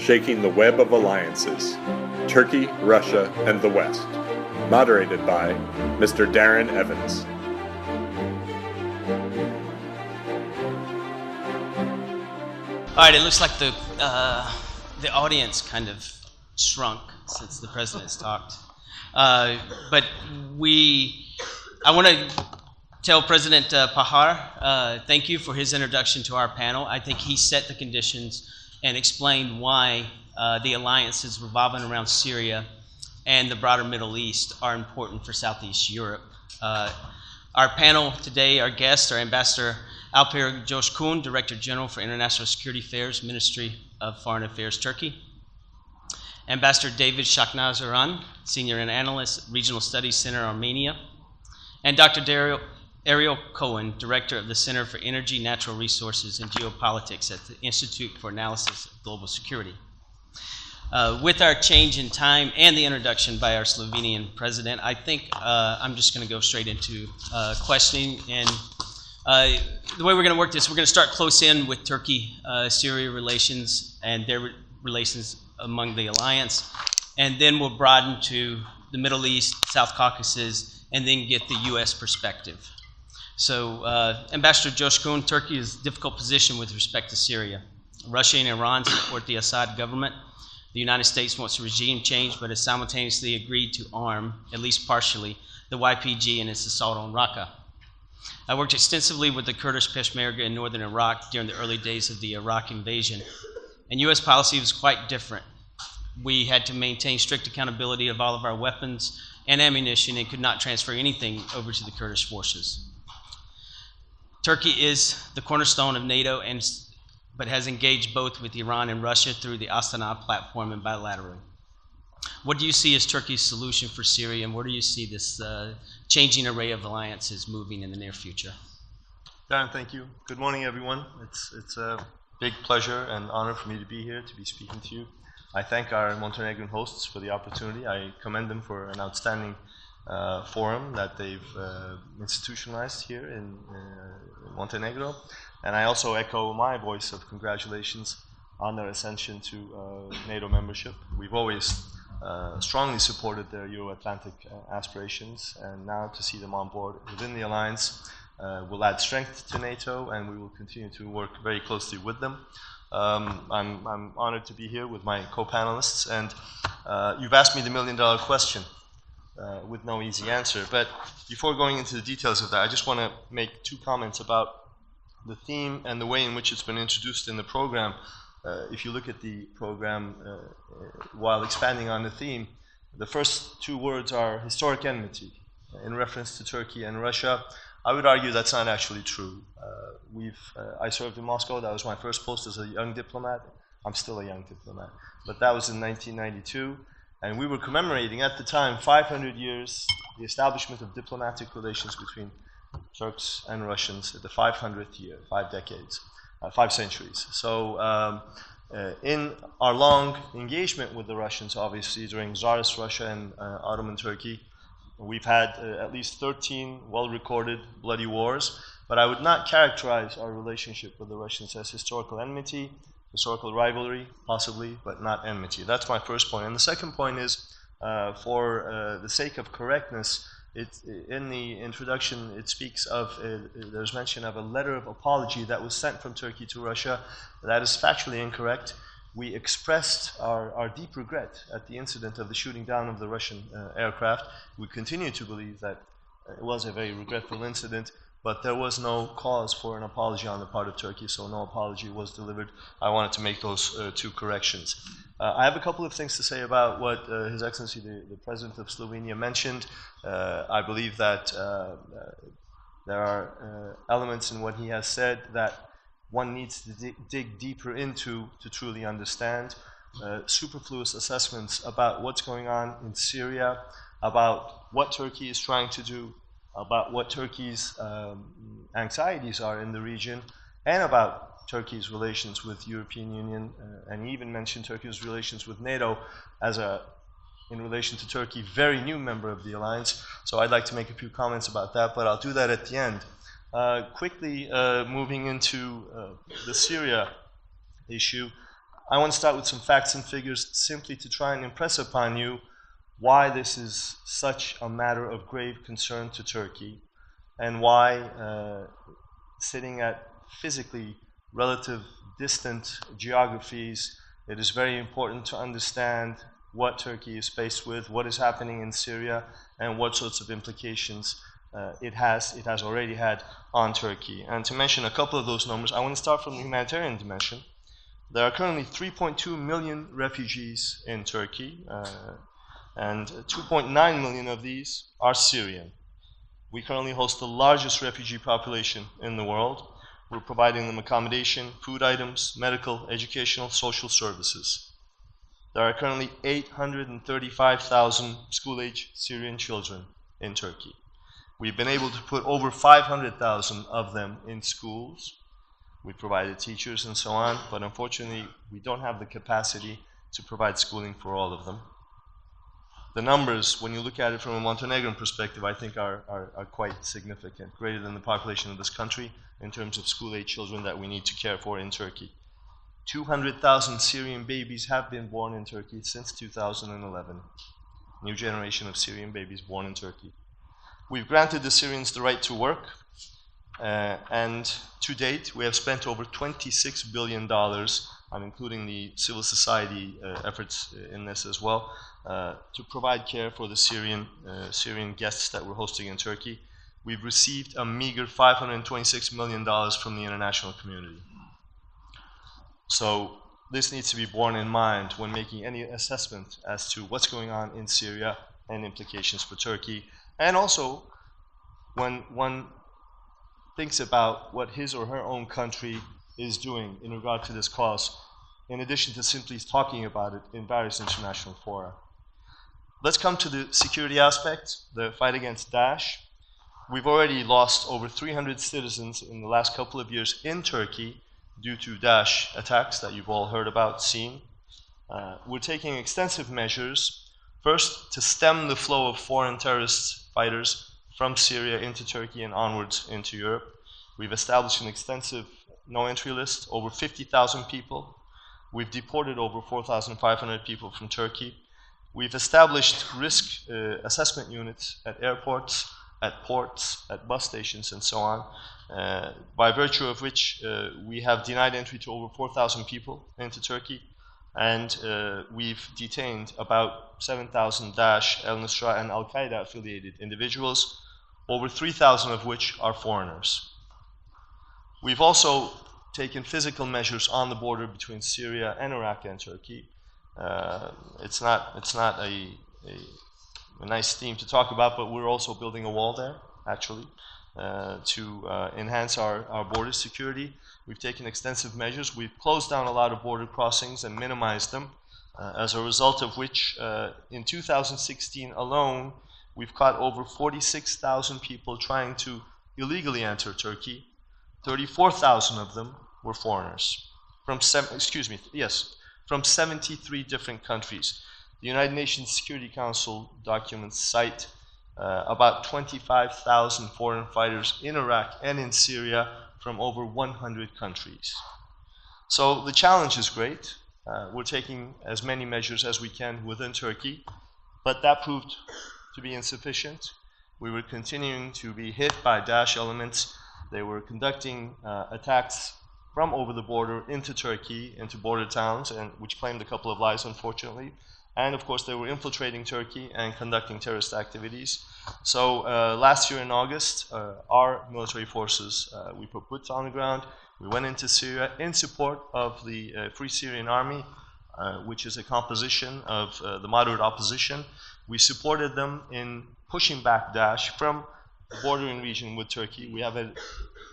Shaking the Web of Alliances, Turkey, Russia, and the West. Moderated by Mr. Darren Evans. All right, it looks like the audience kind of shrunk since the president's talked. But I want to tell President Pahar, thank you for his introduction to our panel. I think he set the conditions and explained why the alliances revolving around Syria and the broader Middle East are important for Southeast Europe. Our panel today, our guests are Ambassador Alper COŞKUN, Director General for International Security Affairs, Ministry of Foreign Affairs, Turkey. Ambassador David SHAHNAZARYAN, Senior Analyst, Regional Studies Center, Armenia. And Dr. Ariel Cohen, Director of the Center for Energy, Natural Resources, and Geopolitics at the Institute for Analysis of Global Security. With our change in time and the introduction by our Slovenian president, I think I'm just going to go straight into questioning. And the way we're going to work this, we're going to start close in with Turkey-Syria relations and their relations among the alliance, and then we'll broaden to the Middle East, South Caucasus, and then get the U.S. perspective. So, Ambassador COŞKUN, Turkey is in a difficult position with respect to Syria. Russia and Iran support the Assad government. The United States wants a regime change, but has simultaneously agreed to arm, at least partially, the YPG in its assault on Raqqa. I worked extensively with the Kurdish Peshmerga in northern Iraq during the early days of the Iraq invasion, and U.S. policy was quite different. We had to maintain strict accountability of all of our weapons and ammunition and could not transfer anything over to the Kurdish forces. Turkey is the cornerstone of NATO, but has engaged both with Iran and Russia through the Astana platform and bilaterally. What do you see as Turkey's solution for Syria, and where do you see this changing array of alliances moving in the near future? Darren, thank you. Good morning, everyone. It's a big pleasure and honor for me to be here, to be speaking to you. I thank our Montenegrin hosts for the opportunity. I commend them for an outstanding forum that they've institutionalized here in Montenegro. And I also echo my voice of congratulations on their ascension to NATO membership. We've always strongly supported their Euro-Atlantic aspirations, and now to see them on board within the alliance will add strength to NATO, and we will continue to work very closely with them. I'm honored to be here with my co-panelists, and you've asked me the million-dollar question with no easy answer. But before going into the details of that, I just want to make two comments about the theme and the way in which it's been introduced in the program. If you look at the program while expanding on the theme, the first two words are historic enmity in reference to Turkey and Russia. I would argue that's not actually true. I served in Moscow. That was my first post as a young diplomat. I'm still a young diplomat. But that was in 1992. And we were commemorating at the time 500 years, the establishment of diplomatic relations between Turks and Russians at the 500th year, 5 decades, 5 centuries. So in our long engagement with the Russians, obviously, during Tsarist Russia and Ottoman Turkey, we've had at least 13 well-recorded bloody wars, but I would not characterize our relationship with the Russians as historical enmity, historical rivalry, possibly, but not enmity. That's my first point. And the second point is, for the sake of correctness, in the introduction, it speaks of, there's mention of a letter of apology that was sent from Turkey to Russia. That is factually incorrect. We expressed our deep regret at the incident of the shooting down of the Russian aircraft. We continue to believe that it was a very regretful incident, but there was no cause for an apology on the part of Turkey, so no apology was delivered. I wanted to make those two corrections. I have a couple of things to say about what His Excellency, the President of Slovenia, mentioned. I believe that there are elements in what he has said that one needs to dig deeper into to truly understand. Superfluous assessments about what's going on in Syria, about what Turkey is trying to do, about what Turkey's anxieties are in the region, and about Turkey's relations with the European Union, and he even mentioned Turkey's relations with NATO as in relation to Turkey, very new member of the alliance. So I'd like to make a few comments about that, but I'll do that at the end. Quickly moving into the Syria issue, I want to start with some facts and figures simply to try and impress upon you why this is such a matter of grave concern to Turkey, and why, sitting at physically relative distant geographies, it is very important to understand what Turkey is faced with, what is happening in Syria, and what sorts of implications it has already had on Turkey. And to mention a couple of those numbers, I want to start from the humanitarian dimension. There are currently 3.2 million refugees in Turkey, and 2.9 million of these are Syrian. We currently host the largest refugee population in the world. We're providing them accommodation, food items, medical, educational, social services. There are currently 835,000 school-age Syrian children in Turkey. We've been able to put over 500,000 of them in schools. We provided teachers and so on, but unfortunately we don't have the capacity to provide schooling for all of them. The numbers, when you look at it from a Montenegrin perspective, I think are quite significant, greater than the population of this country in terms of school-age children that we need to care for in Turkey. 200,000 Syrian babies have been born in Turkey since 2011. New generation of Syrian babies born in Turkey. We've granted the Syrians the right to work, and to date we have spent over $26 billion, I'm including the civil society efforts in this as well, to provide care for the Syrian guests that we're hosting in Turkey. We've received a meager $526 million from the international community. So this needs to be borne in mind when making any assessment as to what's going on in Syria and implications for Turkey. And also, when one thinks about what his or her own country is doing in regard to this cause, in addition to simply talking about it in various international fora. Let's come to the security aspect, the fight against Daesh. We've already lost over 300 citizens in the last couple of years in Turkey due to Daesh attacks that you've all heard about, seen. We're taking extensive measures, first to stem the flow of foreign terrorist fighters from Syria into Turkey and onwards into Europe. We've established an extensive no-entry list, over 50,000 people. We've deported over 4,500 people from Turkey. We've established risk assessment units at airports, at ports, at bus stations, and so on, by virtue of which we have denied entry to over 4,000 people into Turkey, and we've detained about 7,000 Daesh, al-Nusra, and al-Qaeda affiliated individuals, over 3,000 of which are foreigners. We've also taken physical measures on the border between Syria and Iraq and Turkey. It's not a nice theme to talk about, but we're also building a wall there, actually, to enhance our border security. We've taken extensive measures. We've closed down a lot of border crossings and minimized them, as a result of which, in 2016 alone, we've caught over 46,000 people trying to illegally enter Turkey. 34,000 of them were foreigners from 73 different countries. The United Nations Security Council documents cite about 25,000 foreign fighters in Iraq and in Syria from over 100 countries. So the challenge is great. We're taking as many measures as we can within Turkey, but that proved to be insufficient. We were continuing to be hit by Daesh elements. They were conducting attacks from over the border into Turkey, into border towns, and which claimed a couple of lives, unfortunately. And of course, they were infiltrating Turkey and conducting terrorist activities. So last year in August, our military forces, we put boots on the ground. We went into Syria in support of the Free Syrian Army, which is a composition of the moderate opposition. We supported them in pushing back Daesh from the bordering region with Turkey. We have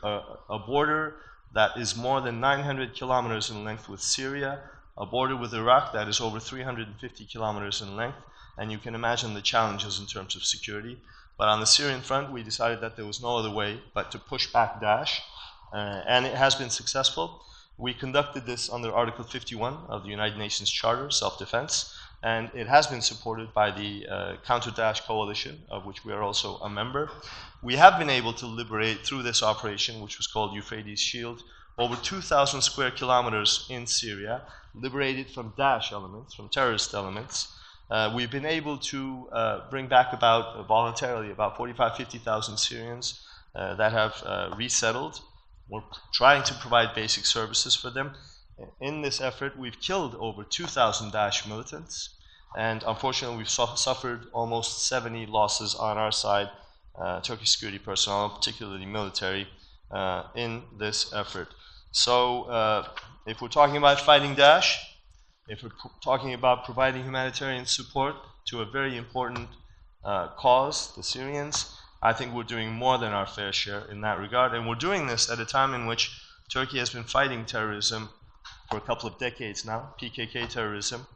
a border that is more than 900 kilometers in length with Syria, a border with Iraq that is over 350 kilometers in length, and you can imagine the challenges in terms of security. But on the Syrian front, we decided that there was no other way but to push back Daesh, and it has been successful. We conducted this under Article 51 of the United Nations Charter, self-defense, and it has been supported by the Counter-Daesh Coalition, of which we are also a member. We have been able to liberate, through this operation, which was called Euphrates Shield, over 2,000 square kilometers in Syria, liberated from Daesh elements, from terrorist elements. We've been able to bring back voluntarily about 50,000 Syrians that have resettled. We're trying to provide basic services for them. In this effort, we've killed over 2,000 Daesh militants, and unfortunately, we've suffered almost 70 losses on our side, Turkish security personnel, particularly military, in this effort. So, if we're talking about fighting Daesh, if we're talking about providing humanitarian support to a very important cause, the Syrians, I think we're doing more than our fair share in that regard. And we're doing this at a time in which Turkey has been fighting terrorism for a couple of decades now, PKK terrorism.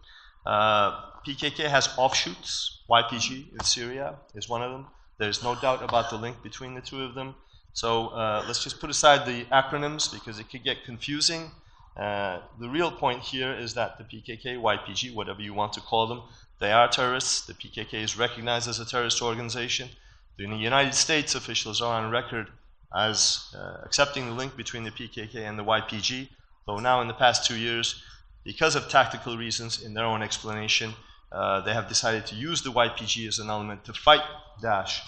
PKK has offshoots. YPG in Syria is one of them. There's no doubt about the link between the two of them. So let's just put aside the acronyms because it could get confusing. The real point here is that the PKK, YPG, whatever you want to call them, they are terrorists. The PKK is recognized as a terrorist organization. The United States officials are on record as accepting the link between the PKK and the YPG, though now in the past 2 years, because of tactical reasons, in their own explanation, they have decided to use the YPG as an element to fight Daesh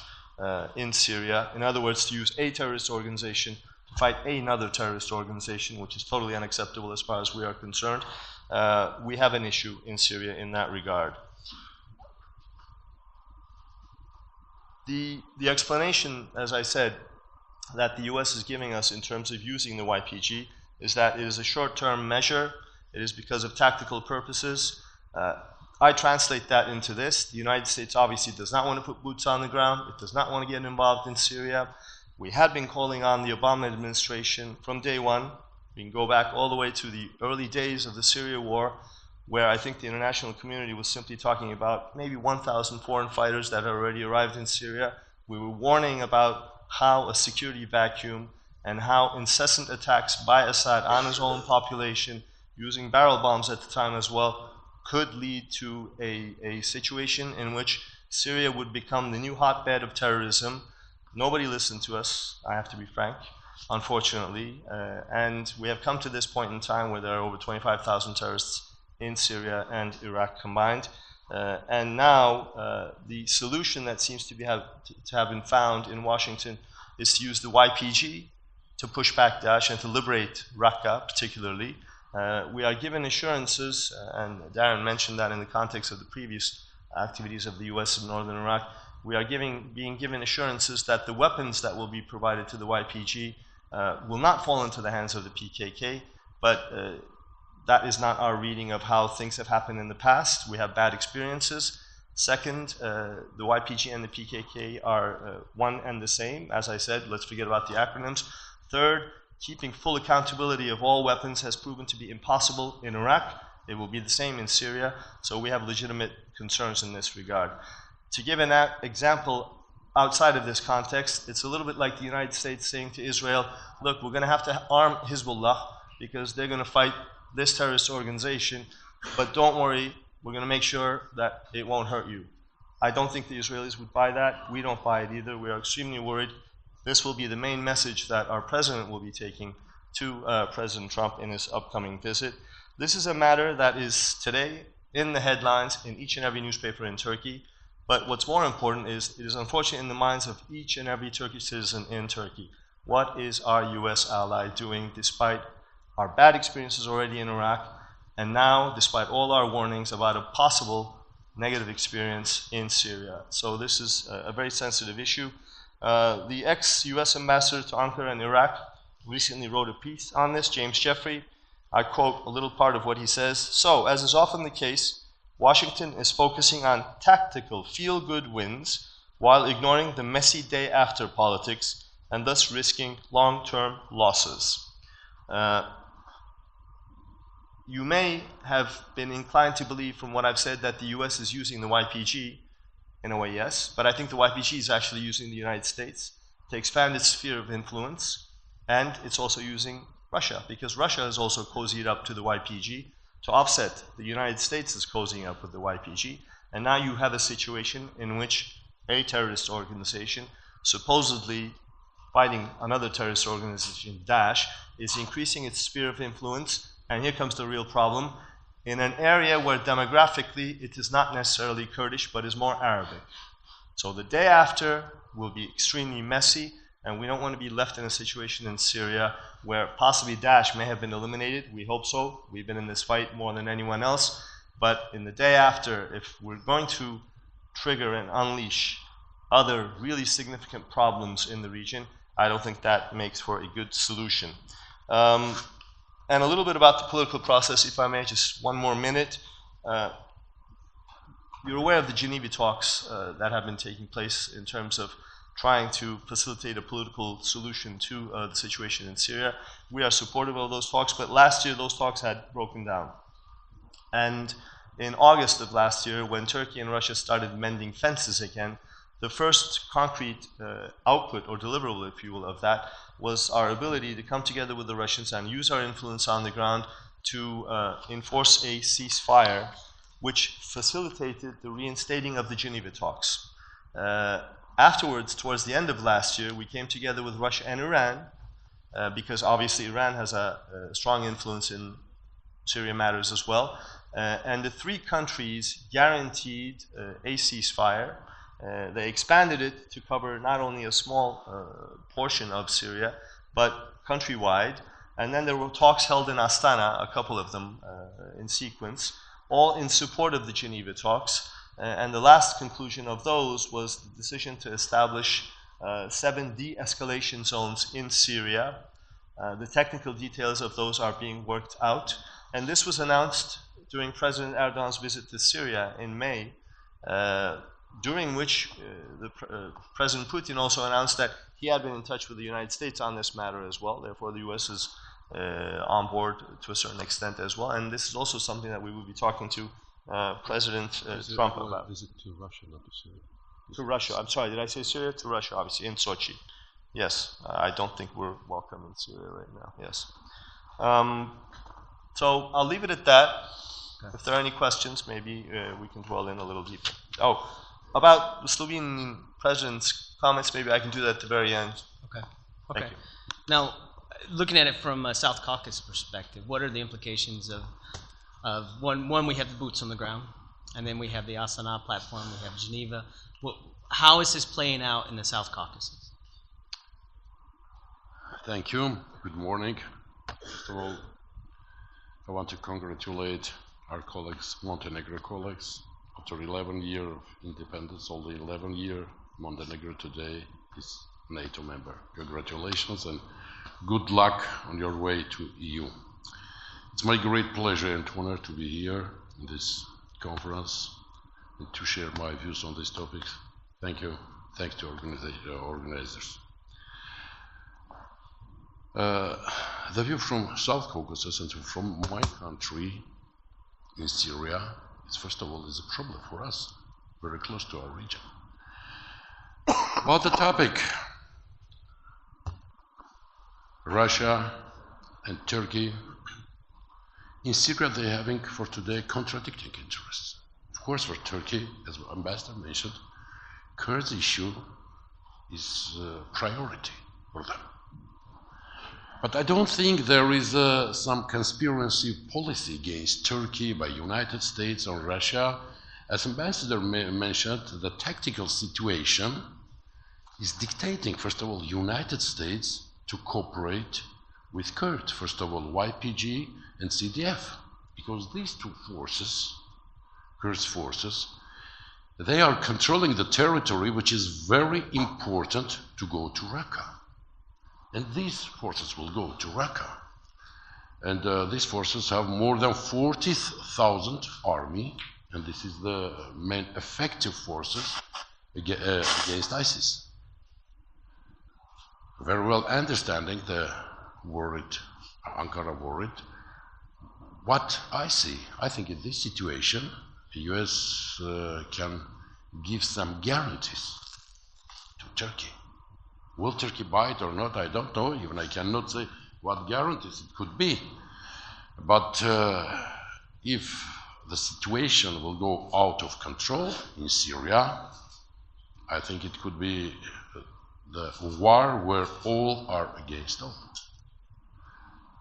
in Syria. In other words, to use a terrorist organization to fight another terrorist organization, which is totally unacceptable as far as we are concerned. We have an issue in Syria in that regard. The explanation, as I said, that the US is giving us in terms of using the YPG is that it is a short-term measure. It is because of tactical purposes. I translate that into this. The United States obviously does not want to put boots on the ground. It does not want to get involved in Syria. We had been calling on the Obama administration from day one. We can go back all the way to the early days of the Syria war, where I think the international community was simply talking about maybe 1,000 foreign fighters that had already arrived in Syria. We were warning about how a security vacuum and how incessant attacks by Assad on his own population, using barrel bombs at the time as well, could lead to a situation in which Syria would become the new hotbed of terrorism. Nobody listened to us, I have to be frank, unfortunately. And we have come to this point in time where there are over 25,000 terrorists in Syria and Iraq combined. And now the solution that seems to have been found in Washington is to use the YPG to push back Daesh and to liberate Raqqa particularly. We are given assurances, and Darren mentioned that in the context of the previous activities of the US in northern Iraq, we are being given assurances that the weapons that will be provided to the YPG will not fall into the hands of the PKK, but that is not our reading of how things have happened in the past. We have bad experiences. Second, the YPG and the PKK are one and the same. As I said, let's forget about the acronyms. Third, keeping full accountability of all weapons has proven to be impossible in Iraq. It will be the same in Syria, so we have legitimate concerns in this regard. To give an example outside of this context, it's a little bit like the United States saying to Israel, look, we're going to have to arm Hezbollah because they're going to fight this terrorist organization, but don't worry, we're going to make sure that it won't hurt you. I don't think the Israelis would buy that. We don't buy it either. We are extremely worried. This will be the main message that our president will be taking to President Trump in his upcoming visit. This is a matter that is today in the headlines in each and every newspaper in Turkey. But what's more important is it is unfortunate in the minds of each and every Turkish citizen in Turkey. What is our US ally doing despite our bad experiences already in Iraq, and now despite all our warnings about a possible negative experience in Syria? So this is a very sensitive issue. The ex-US ambassador to Ankara and Iraq recently wrote a piece on this, James Jeffrey. I quote a little part of what he says. So, as is often the case, Washington is focusing on tactical feel-good wins while ignoring the messy day-after politics and thus risking long-term losses. You may have been inclined to believe from what I've said that the US is using the YPG. In a way, yes, but I think the YPG is actually using the United States to expand its sphere of influence, and it's also using Russia, because Russia has also cozied up to the YPG to offset the United States is cozying up with the YPG, and now you have a situation in which a terrorist organization, supposedly fighting another terrorist organization, Daesh, is increasing its sphere of influence, and here comes the real problem, in an area where demographically it is not necessarily Kurdish, but is more Arabic. So the day after will be extremely messy, and we don't want to be left in a situation in Syria where possibly Daesh may have been eliminated. We hope so. We've been in this fight more than anyone else. But in the day after, if we're going to trigger and unleash other really significant problems in the region, I don't think that makes for a good solution. And a little bit about the political process, if I may, just one more minute. You're aware of the Geneva talks that have been taking place in terms of trying to facilitate a political solution to the situation in Syria. We are supportive of those talks, but last year those talks had broken down. And in August of last year, when Turkey and Russia started mending fences again, the first concrete output or deliverable, if you will, of that was our ability to come together with the Russians and use our influence on the ground to enforce a ceasefire, which facilitated the reinstating of the Geneva talks. Afterwards, towards the end of last year, we came together with Russia and Iran, because obviously Iran has a strong influence in Syria matters as well. And the three countries guaranteed a ceasefire. They expanded it to cover not only a small portion of Syria, but countrywide. And then there were talks held in Astana, a couple of them in sequence, all in support of the Geneva talks. And the last conclusion of those was the decision to establish 7 de-escalation zones in Syria. The technical details of those are being worked out. And this was announced during President Erdogan's visit to Syria in May, during which President Putin also announced that he had been in touch with the United States on this matter as well. Therefore, the U.S. is on board to a certain extent as well. And this is also something that we will be talking to President Trump about. Visit to Russia, not to Syria? To Russia. I'm sorry, did I say Syria? To Russia, obviously, in Sochi. Yes, I don't think we're welcome in Syria right now, yes. So I'll leave it at that. Okay. If there are any questions, maybe we can dwell in a little deeper. Oh, about the Slovenian president's comments, maybe I can do that at the very end. Okay. Okay. Now, looking at it from a South Caucasus perspective, what are the implications of one, we have the boots on the ground, and then we have the Astana platform, we have Geneva. How is this playing out in the South Caucasus? Thank you. Good morning. First of all, I want to congratulate our colleagues, Montenegro colleagues. After 11 years of independence, only 11 years, Montenegro today is NATO member. Congratulations and good luck on your way to EU. It's my great pleasure and honor to be here in this conference and to share my views on these topics. Thank you. Thanks to organizers. The view from South Caucasus and from my country in Syria is, first of all, is a problem for us, very close to our region. About the topic, Russia and Turkey. In Syria, they're having for today contradicting interests. Of course, for Turkey, as Ambassador mentioned, Kurds issue is a priority for them. But I don't think there is some conspiracy policy against Turkey by United States or Russia. As Ambassador mentioned, the tactical situation is dictating, first of all, United States to cooperate with Kurds, first of all, YPG and CDF, because these two forces, Kurds forces, they are controlling the territory which is very important to go to Raqqa. And these forces will go to Raqqa. And these forces have more than 40,000 army, and this is the main effective forces against ISIS. Very well understanding the worried, Ankara worried. What I see, I think in this situation, the US can give some guarantees to Turkey. Will Turkey buy it or not? I don't know. Even I cannot say what guarantees it could be. But if the situation will go out of control in Syria, I think it could be the war where all are against all.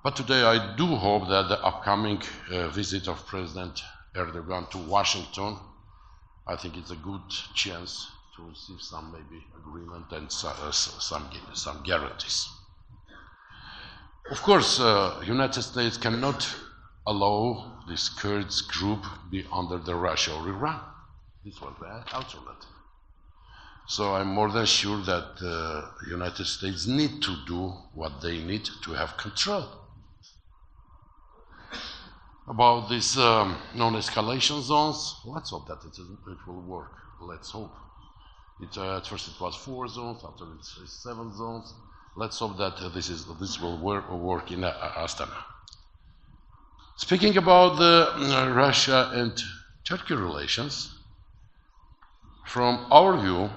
But today I do hope that the upcoming visit of President Erdogan to Washington, I think it's a good chance to receive some maybe agreement and some guarantees. Of course, United States cannot allow this Kurds group be under the Russia or Iran. This was the alternative. So I'm more than sure that United States need to do what they need to have control. About these non-escalation zones, let's hope that it will work. Let's hope. At first it was 4 zones, after it's 7 zones. Let's hope that this will work in Astana. Speaking about the Russia and Turkey relations, from our view,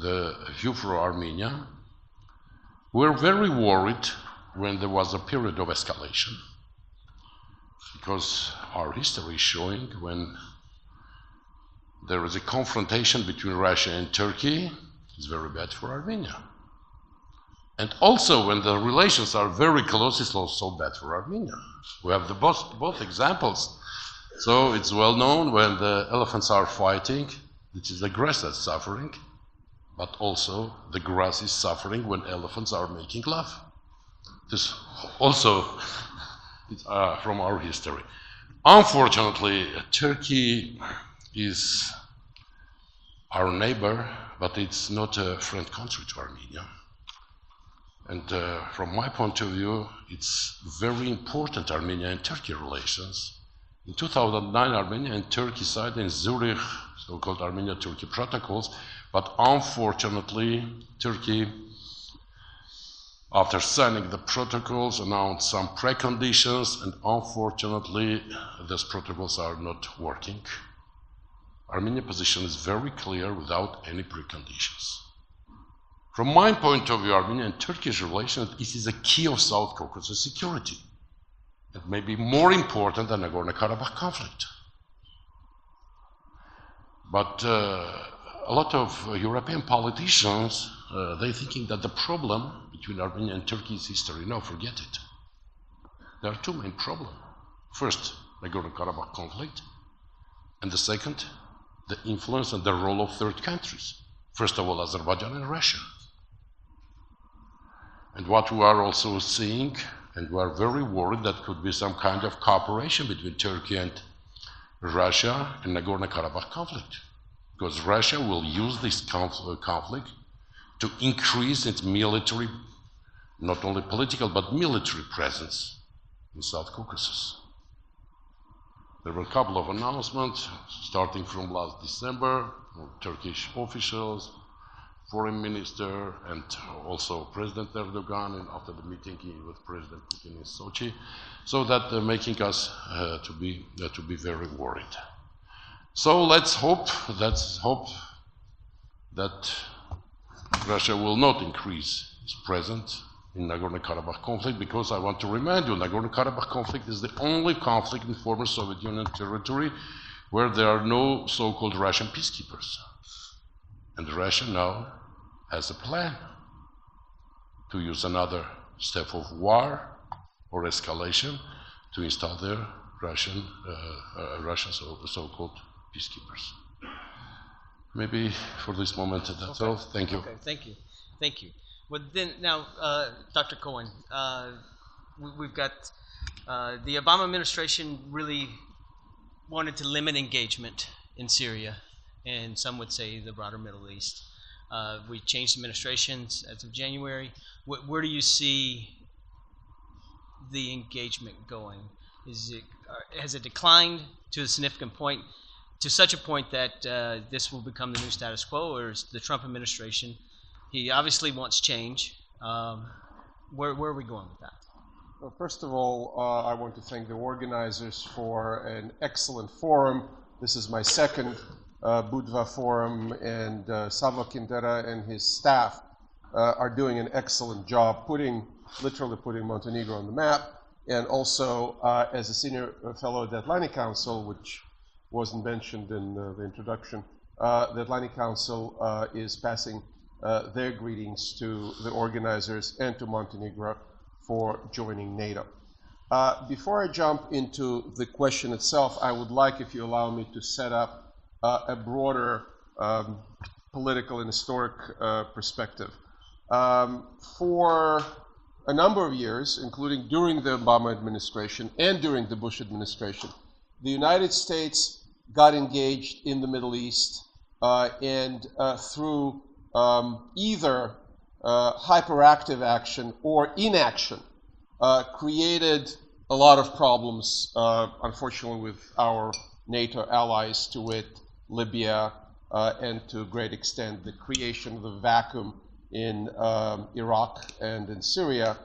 the view for Armenia, we're very worried when there was a period of escalation, because our history is showing when there is a confrontation between Russia and Turkey, it's very bad for Armenia. And also when the relations are very close, it's also bad for Armenia. We have the both examples. So it's well known when the elephants are fighting, it is the grass that's suffering, but also the grass is suffering when elephants are making love. This also is from our history. Unfortunately, Turkey is our neighbor, but it's not a friend country to Armenia. And from my point of view, it's very important, Armenia and Turkey relations. In 2009, Armenia and Turkey signed in Zurich, so-called Armenia-Turkey protocols, but unfortunately, Turkey, after signing the protocols, announced some preconditions, and unfortunately, these protocols are not working. Armenia's position is very clear without any preconditions. From my point of view, Armenia and Turkish relations, this is a key of South Caucasus security. It may be more important than the Nagorno-Karabakh conflict. But a lot of European politicians, they're thinking that the problem between Armenia and Turkey is history. No, forget it. There are 2 main problems. First, Nagorno-Karabakh conflict, and the second, the influence and the role of third countries. First of all, Azerbaijan and Russia. And what we are also seeing, and we are very worried that could be some kind of cooperation between Turkey and Russia in Nagorno-Karabakh conflict. Because Russia will use this conflict to increase its military, not only political, but military presence in South Caucasus. There were a couple of announcements starting from last December, Turkish officials, foreign minister, and also President Erdogan, and after the meeting with President Putin in Sochi, so that making us to be very worried. So let's hope that Russia will not increase its presence in Nagorno-Karabakh conflict, because I want to remind you, Nagorno-Karabakh conflict is the only conflict in former Soviet Union territory where there are no so-called Russian peacekeepers. And Russia now has a plan to use another step of war or escalation to install their Russian so-called peacekeepers. Maybe for this moment that's all. Thank you. Okay, thank you. Well, then now, Dr. Cohen, we've got the Obama administration really wanted to limit engagement in Syria, and some would say the broader Middle East. We changed administrations as of January. Where do you see the engagement going? Has it declined to a significant point, to such a point that this will become the new status quo, or is the Trump administration, he obviously wants change. Where are we going with that? Well, first of all, I want to thank the organizers for an excellent forum. This is my second Budva forum, and Sava Kindera and his staff are doing an excellent job literally putting Montenegro on the map, and also as a senior fellow at the Atlantic Council, which wasn't mentioned in the introduction, the Atlantic Council is passing their greetings to the organizers and to Montenegro for joining NATO. Before I jump into the question itself, I would like, if you allow me, to set up a broader political and historic perspective. For a number of years, including during the Obama administration and during the Bush administration, the United States got engaged in the Middle East and through either hyperactive action or inaction created a lot of problems, unfortunately, with our NATO allies, to wit, Libya, and to a great extent the creation of the vacuum in Iraq and in Syria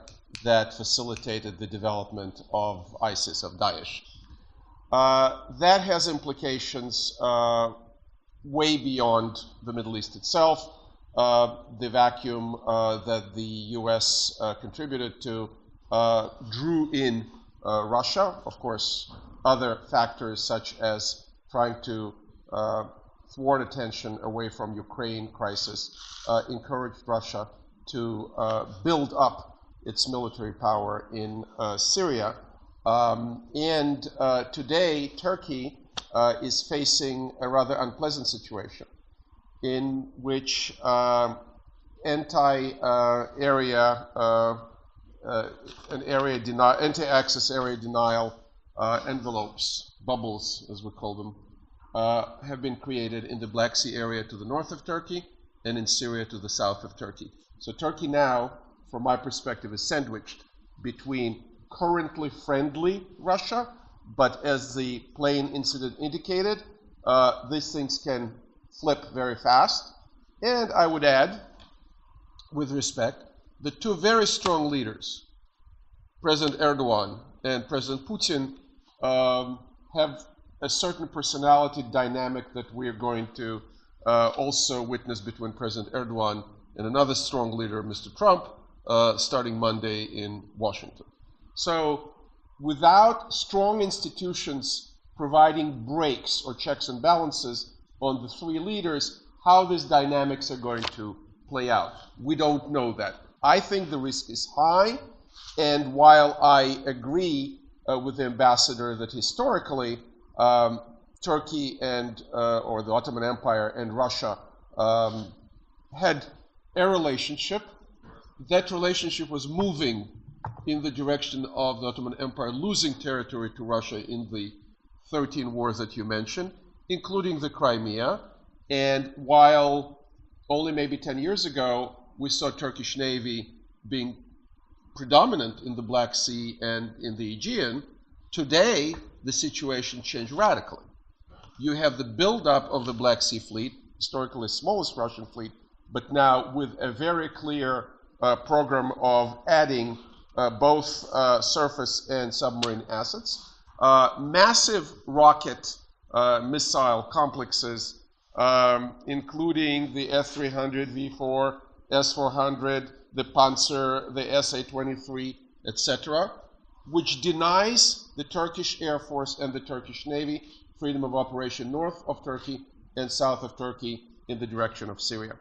that facilitated the development of ISIS, of Daesh. That has implications way beyond the Middle East itself. The vacuum that the US contributed to drew in Russia, of course, other factors such as trying to thwart attention away from Ukraine crisis encouraged Russia to build up its military power in Syria. And today, Turkey is facing a rather unpleasant situation in which anti-access area denial envelopes, bubbles as we call them, have been created in the Black Sea area to the north of Turkey and in Syria to the south of Turkey. So Turkey now, from my perspective, is sandwiched between currently friendly Russia, but as the plane incident indicated, these things can flip very fast. And I would add, with respect, the two very strong leaders, President Erdogan and President Putin, have a certain personality dynamic that we are going to also witness between President Erdogan and another strong leader, Mr. Trump, starting Monday in Washington. So without strong institutions providing brakes or checks and balances on the three leaders, how these dynamics are going to play out, we don't know that. I think the risk is high, and while I agree with the ambassador that historically Turkey and or the Ottoman Empire and Russia had a relationship, that relationship was moving in the direction of the Ottoman Empire losing territory to Russia in the 13 wars that you mentioned, including the Crimea. And while only maybe 10 years ago we saw Turkish Navy being predominant in the Black Sea and in the Aegean, today the situation changed radically. You have the buildup of the Black Sea Fleet, historically the smallest Russian fleet, but now with a very clear program of adding both surface and submarine assets, massive rocket missile complexes, including the S-300, V-4, S-400, the Panzer, the SA-23, etc., which denies the Turkish Air Force and the Turkish Navy freedom of operation north of Turkey and south of Turkey in the direction of Syria.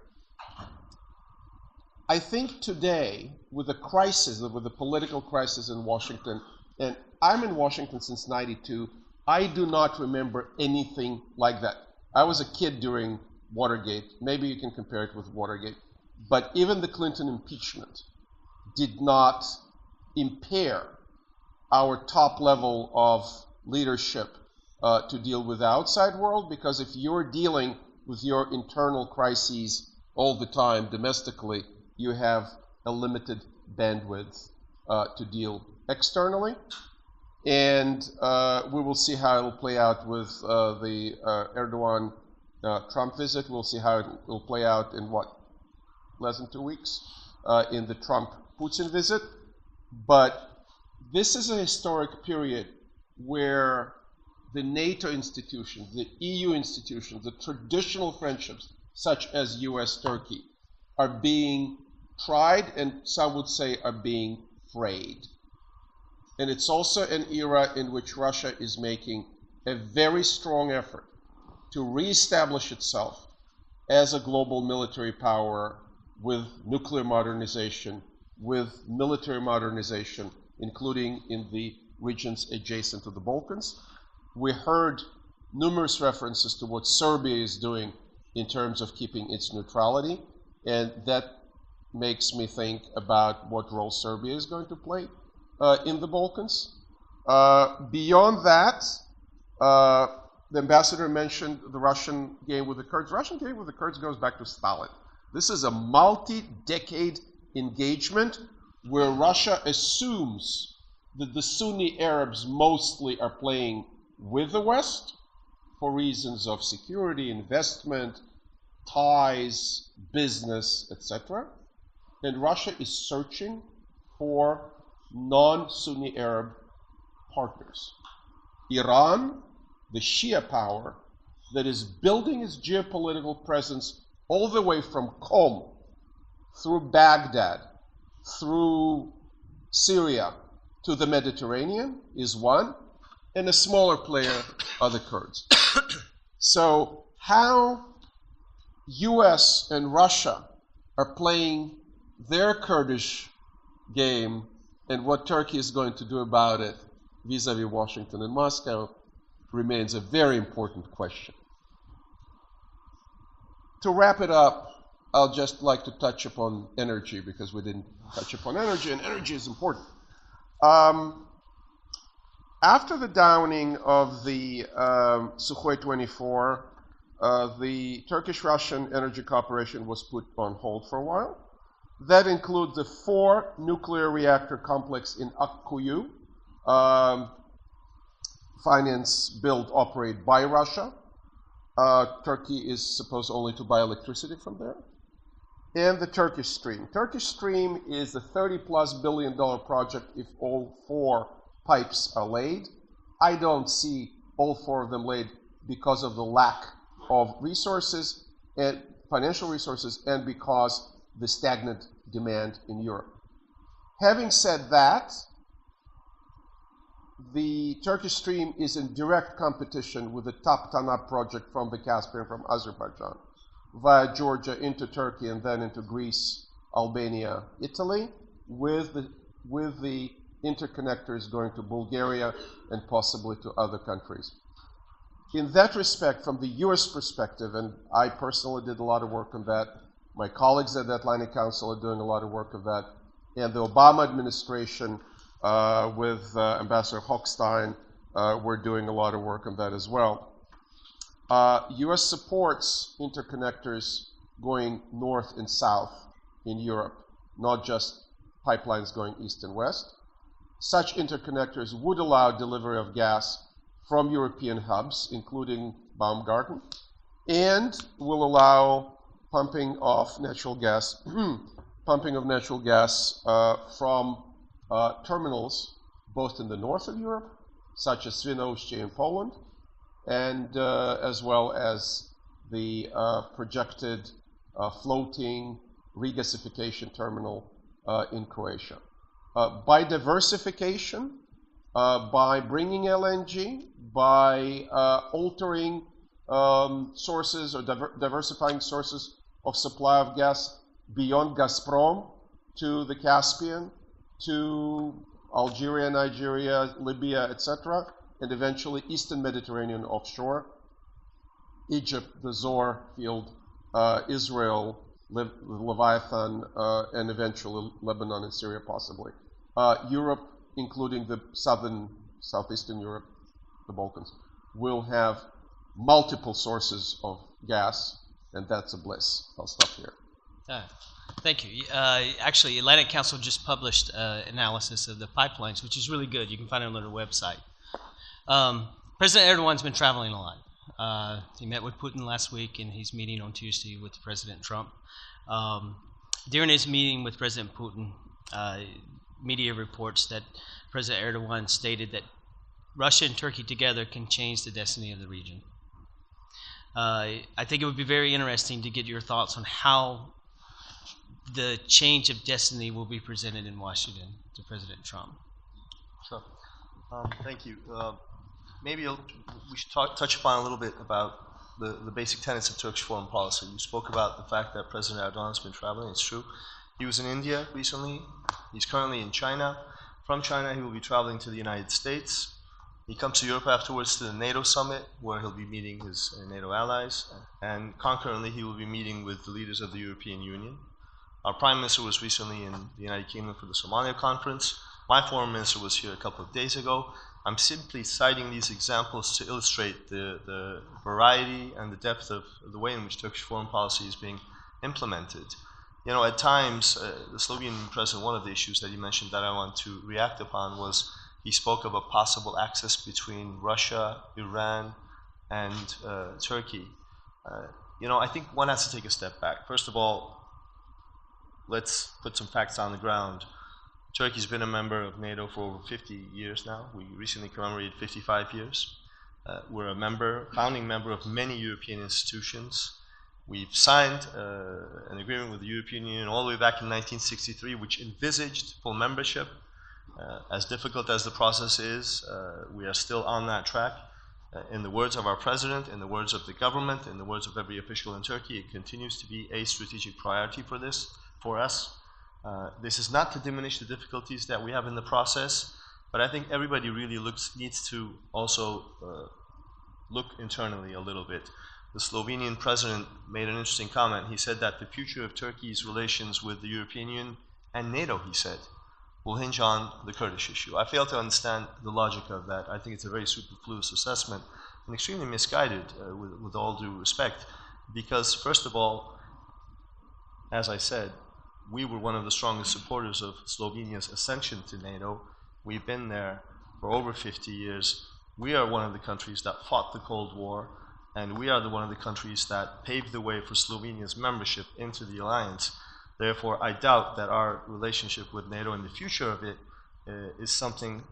I think today, with the crisis, with the political crisis in Washington, and I'm in Washington since '92, I do not remember anything like that. I was a kid during Watergate. Maybe you can compare it with Watergate. But even the Clinton impeachment did not impair our top level of leadership to deal with the outside world, because if you're dealing with your internal crises all the time domestically, you have a limited bandwidth to deal externally. And we will see how it will play out with the Erdogan-Trump visit. We'll see how it will play out in less than 2 weeks in the Trump-Putin visit. But this is a historic period where the NATO institutions, the EU institutions, the traditional friendships, such as US-Turkey, are being tried, and some would say are being frayed. And it's also an era in which Russia is making a very strong effort to reestablish itself as a global military power with nuclear modernization, with military modernization, including in the regions adjacent to the Balkans. We heard numerous references to what Serbia is doing in terms of keeping its neutrality, and that makes me think about what role Serbia is going to play in the Balkans. Beyond that, the ambassador mentioned the Russian game with the Kurds. The Russian game with the Kurds goes back to Stalin. This is a multi-decade engagement where Russia assumes that the Sunni Arabs mostly are playing with the West for reasons of security, investment, ties, business, etc. And Russia is searching for non-Sunni Arab partners. Iran, the Shia power that is building its geopolitical presence all the way from Qom, through Baghdad, through Syria, to the Mediterranean is one, and a smaller player are the Kurds. So how US and Russia are playing their Kurdish game and what Turkey is going to do about it vis-a-vis Washington and Moscow remains a very important question. To wrap it up, I'll just like to touch upon energy because we didn't touch upon energy, and energy is important. After the downing of the Sukhoi 24, the Turkish-Russian energy cooperation was put on hold for a while. That includes the 4 nuclear reactor complex in Akkuyu, financed, built, operated by Russia. Turkey is supposed only to buy electricity from there. And the Turkish Stream. Turkish Stream is a $30+ billion project if all 4 pipes are laid. I don't see all 4 of them laid because of the lack of resources and financial resources and because the stagnant demand in Europe. Having said that, the Turkish Stream is in direct competition with the Tap Tanap project from the Caspian, from Azerbaijan, via Georgia into Turkey and then into Greece, Albania, Italy, with the interconnectors going to Bulgaria and possibly to other countries. In that respect, from the US perspective, and I personally did a lot of work on that, my colleagues at the Atlantic Council are doing a lot of work on that, and the Obama administration with Ambassador Hochstein, we're doing a lot of work on that as well. US supports interconnectors going north and south in Europe, not just pipelines going east and west. Such interconnectors would allow delivery of gas from European hubs, including Baumgarten, and will allow pumping of natural gas, from terminals both in the north of Europe, such as Świnoujście in Poland, and as well as the projected floating regasification terminal in Croatia. By diversification, by bringing LNG, by altering sources or diversifying sources of supply of gas beyond Gazprom to the Caspian, to Algeria, Nigeria, Libya, etc., and eventually Eastern Mediterranean offshore, Egypt, the Zohr field, Israel, Leviathan, and eventually Lebanon and Syria possibly. Europe, including the southeastern Europe, the Balkans, will have multiple sources of gas, and that's a bliss. I'll stop here. Thank you. Actually, Atlantic Council just published analysis of the pipelines, which is really good. You can find it on their website. President Erdogan's been traveling a lot. He met with Putin last week, and he's meeting on Tuesday with President Trump. During his meeting with President Putin, media reports that President Erdogan stated that Russia and Turkey together can change the destiny of the region. I think it would be very interesting to get your thoughts on how the change of destiny will be presented in Washington to President Trump. Sure. Thank you. Maybe we should touch upon a little bit about the basic tenets of Turkish foreign policy. You spoke about the fact that President Erdogan has been traveling. It's true. He was in India recently. He's currently in China. From China, he will be traveling to the United States. He comes to Europe afterwards to the NATO summit, where he'll be meeting his NATO allies. And concurrently, he will be meeting with the leaders of the European Union. Our Prime Minister was recently in the United Kingdom for the Somalia conference. My Foreign Minister was here a couple of days ago. I'm simply citing these examples to illustrate the variety and the depth of the way in which Turkish foreign policy is being implemented. You know, at times, the Slovenian president, one of the issues that he mentioned that I want to react upon was he spoke of a possible axis between Russia, Iran, and Turkey. You know, I think one has to take a step back. First of all, let's put some facts on the ground. Turkey's been a member of NATO for over 50 years now. We recently commemorated 55 years. We're a founding member of many European institutions. We've signed an agreement with the European Union all the way back in 1963, which envisaged full membership. As difficult as the process is, we are still on that track. In the words of our president, in the words of the government, in the words of every official in Turkey, it continues to be a strategic priority for us. This is not to diminish the difficulties that we have in the process, but I think everybody really needs to also look internally a little bit. The Slovenian president made an interesting comment. He said that the future of Turkey's relations with the European Union and NATO, he said, will hinge on the Kurdish issue. I fail to understand the logic of that. I think it's a very superfluous assessment and extremely misguided, with all due respect, because first of all, as I said, we were one of the strongest supporters of Slovenia's ascension to NATO. We've been there for over 50 years. We are one of the countries that fought the Cold War, and we are one of the countries that paved the way for Slovenia's membership into the alliance. Therefore, I doubt that our relationship with NATO and the future of it is something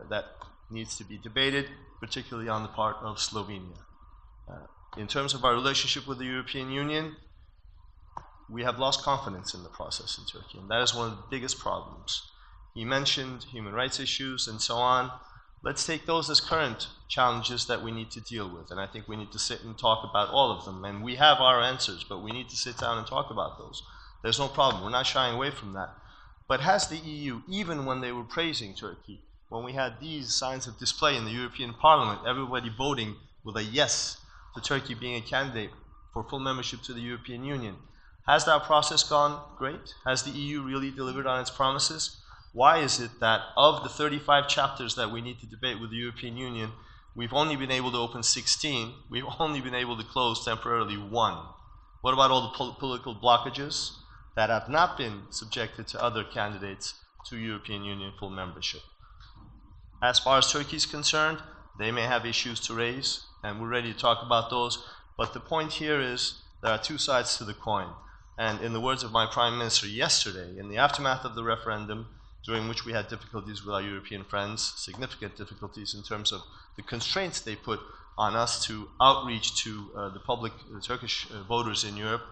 that needs to be debated, particularly on the part of Slovenia. In terms of our relationship with the European Union, we have lost confidence in the process in Turkey, and that is one of the biggest problems. He mentioned human rights issues and so on. Let's take those as current challenges that we need to deal with, and I think we need to sit and talk about all of them, and we have our answers, but we need to sit down and talk about those. There's no problem. We're not shying away from that. But has the EU, even when they were praising Turkey, when we had these signs of display in the European Parliament, everybody voting with a yes to Turkey being a candidate for full membership to the European Union, has that process gone great? Has the EU really delivered on its promises? Why is it that of the 35 chapters that we need to debate with the European Union, we've only been able to open 16, we've only been able to close temporarily 1? What about all the political blockages that have not been subjected to other candidates to European Union full membership? As far as Turkey is concerned, they may have issues to raise, and we're ready to talk about those, but the point here is there are two sides to the coin. And in the words of my Prime Minister yesterday, in the aftermath of the referendum, during which we had difficulties with our European friends, significant difficulties in terms of the constraints they put on us to outreach to the Turkish voters in Europe,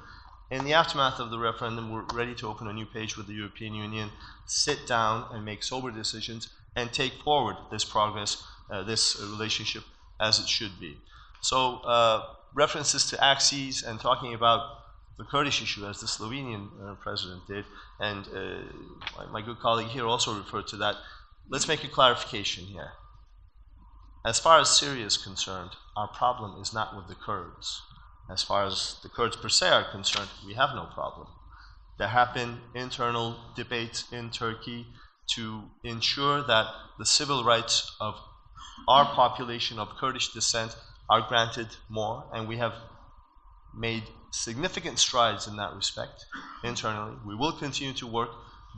in the aftermath of the referendum, we're ready to open a new page with the European Union, sit down and make sober decisions, and take forward this progress, this relationship as it should be. So references to axes and talking about the Kurdish issue, as the Slovenian president did, and my good colleague here also referred to that. Let's make a clarification here. As far as Syria is concerned, our problem is not with the Kurds. As far as the Kurds per se are concerned, we have no problem. There have been internal debates in Turkey to ensure that the civil rights of our population of Kurdish descent are granted more, and we have made significant strides in that respect internally. We will continue to work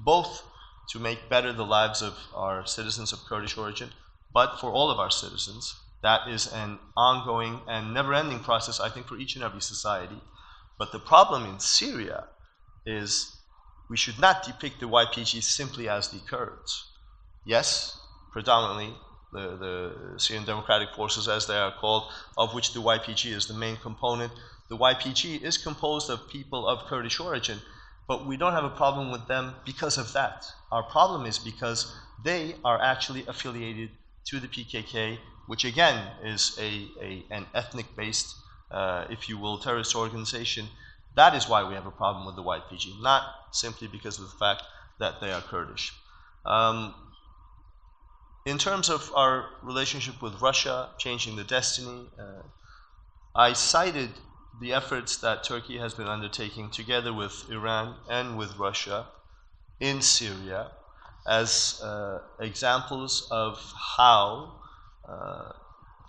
both to make better the lives of our citizens of Kurdish origin, but for all of our citizens. That is an ongoing and never-ending process, I think, for each and every society. But the problem in Syria is we should not depict the YPG simply as the Kurds. Yes, predominantly the Syrian Democratic Forces, as they are called, of which the YPG is the main component. The YPG is composed of people of Kurdish origin, but we don't have a problem with them because of that. Our problem is because they are actually affiliated to the PKK, which again is an ethnic-based if you will, terrorist organization. That is why we have a problem with the YPG, not simply because of the fact that they are Kurdish. In terms of our relationship with Russia, changing the destiny, I cited the efforts that Turkey has been undertaking together with Iran and with Russia in Syria as examples of how,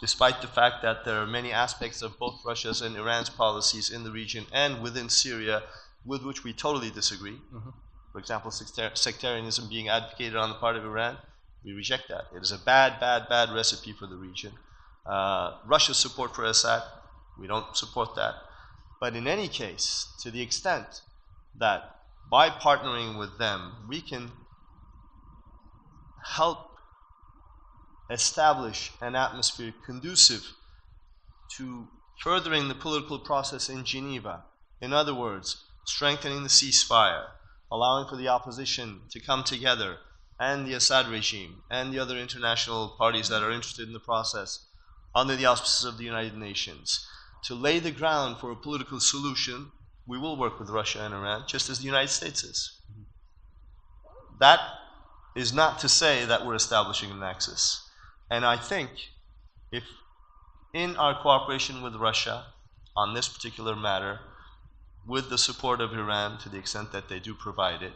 despite the fact that there are many aspects of both Russia's and Iran's policies in the region and within Syria with which we totally disagree. For example, sectarianism being advocated on the part of Iran, we reject that. It is a bad, bad, bad recipe for the region. Russia's support for Assad, we don't support that. But in any case, to the extent that by partnering with them, we can help establish an atmosphere conducive to furthering the political process in Geneva. In other words, strengthening the ceasefire, allowing for the opposition to come together, and the Assad regime, and the other international parties that are interested in the process, under the auspices of the United Nations, to lay the ground for a political solution. We will work with Russia and Iran, just as the United States is. That is not to say that we're establishing an axis. And I think if in our cooperation with Russia on this particular matter, with the support of Iran to the extent that they do provide it,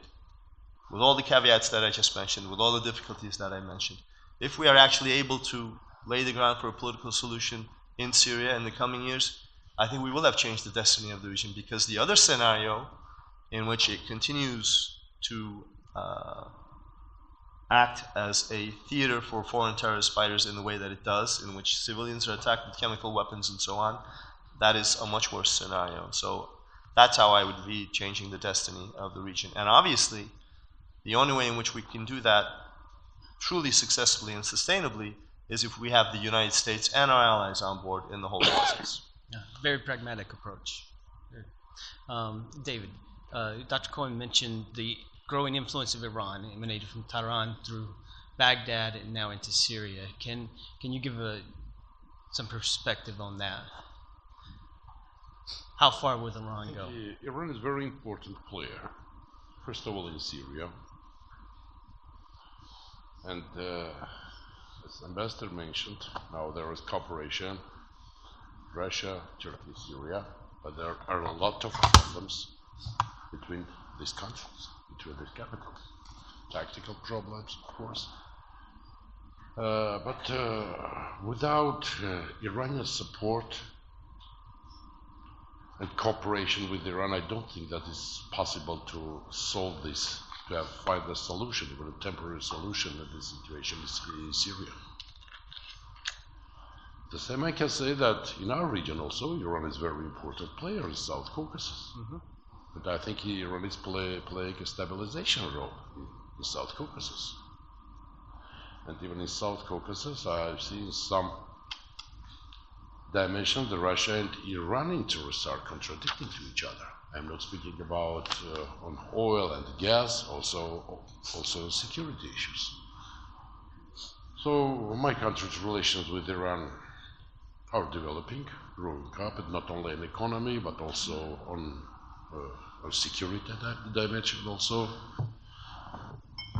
with all the caveats that I just mentioned, with all the difficulties that I mentioned, if we are actually able to lay the ground for a political solution in Syria in the coming years, I think we will have changed the destiny of the region, because the other scenario in which it continues to act as a theater for foreign terrorist fighters in the way that it does, in which civilians are attacked with chemical weapons and so on, that is a much worse scenario. So that's how I would read changing the destiny of the region. And obviously, the only way in which we can do that truly successfully and sustainably is if we have the United States and our allies on board in the whole process. Yeah, very pragmatic approach. David, Dr. Cohen mentioned the growing influence of Iran emanated from Tehran through Baghdad and now into Syria. Can you give some perspective on that? How far would Iran go? Iran is a very important player, first of all in Syria. And as Ambassador mentioned, now there is cooperation, Russia, Turkey, Syria, but there are a lot of problems between these countries, between these capitals. Tactical problems, of course. But without Iranian support and cooperation with Iran, I don't think that it's possible to solve this, to find a solution, even a temporary solution of the situation in Syria. The same I can say that in our region also, Iran is a very important player in South Caucasus. But I think Iran is playing a stabilization role in South Caucasus. And even in South Caucasus, I've seen some dimensions the Russia and Iran interests are contradicting to each other. I'm not speaking about on oil and gas, also security issues. So my country's relations with Iran are developing, growing up, and not only in economy, but also on security dimension also.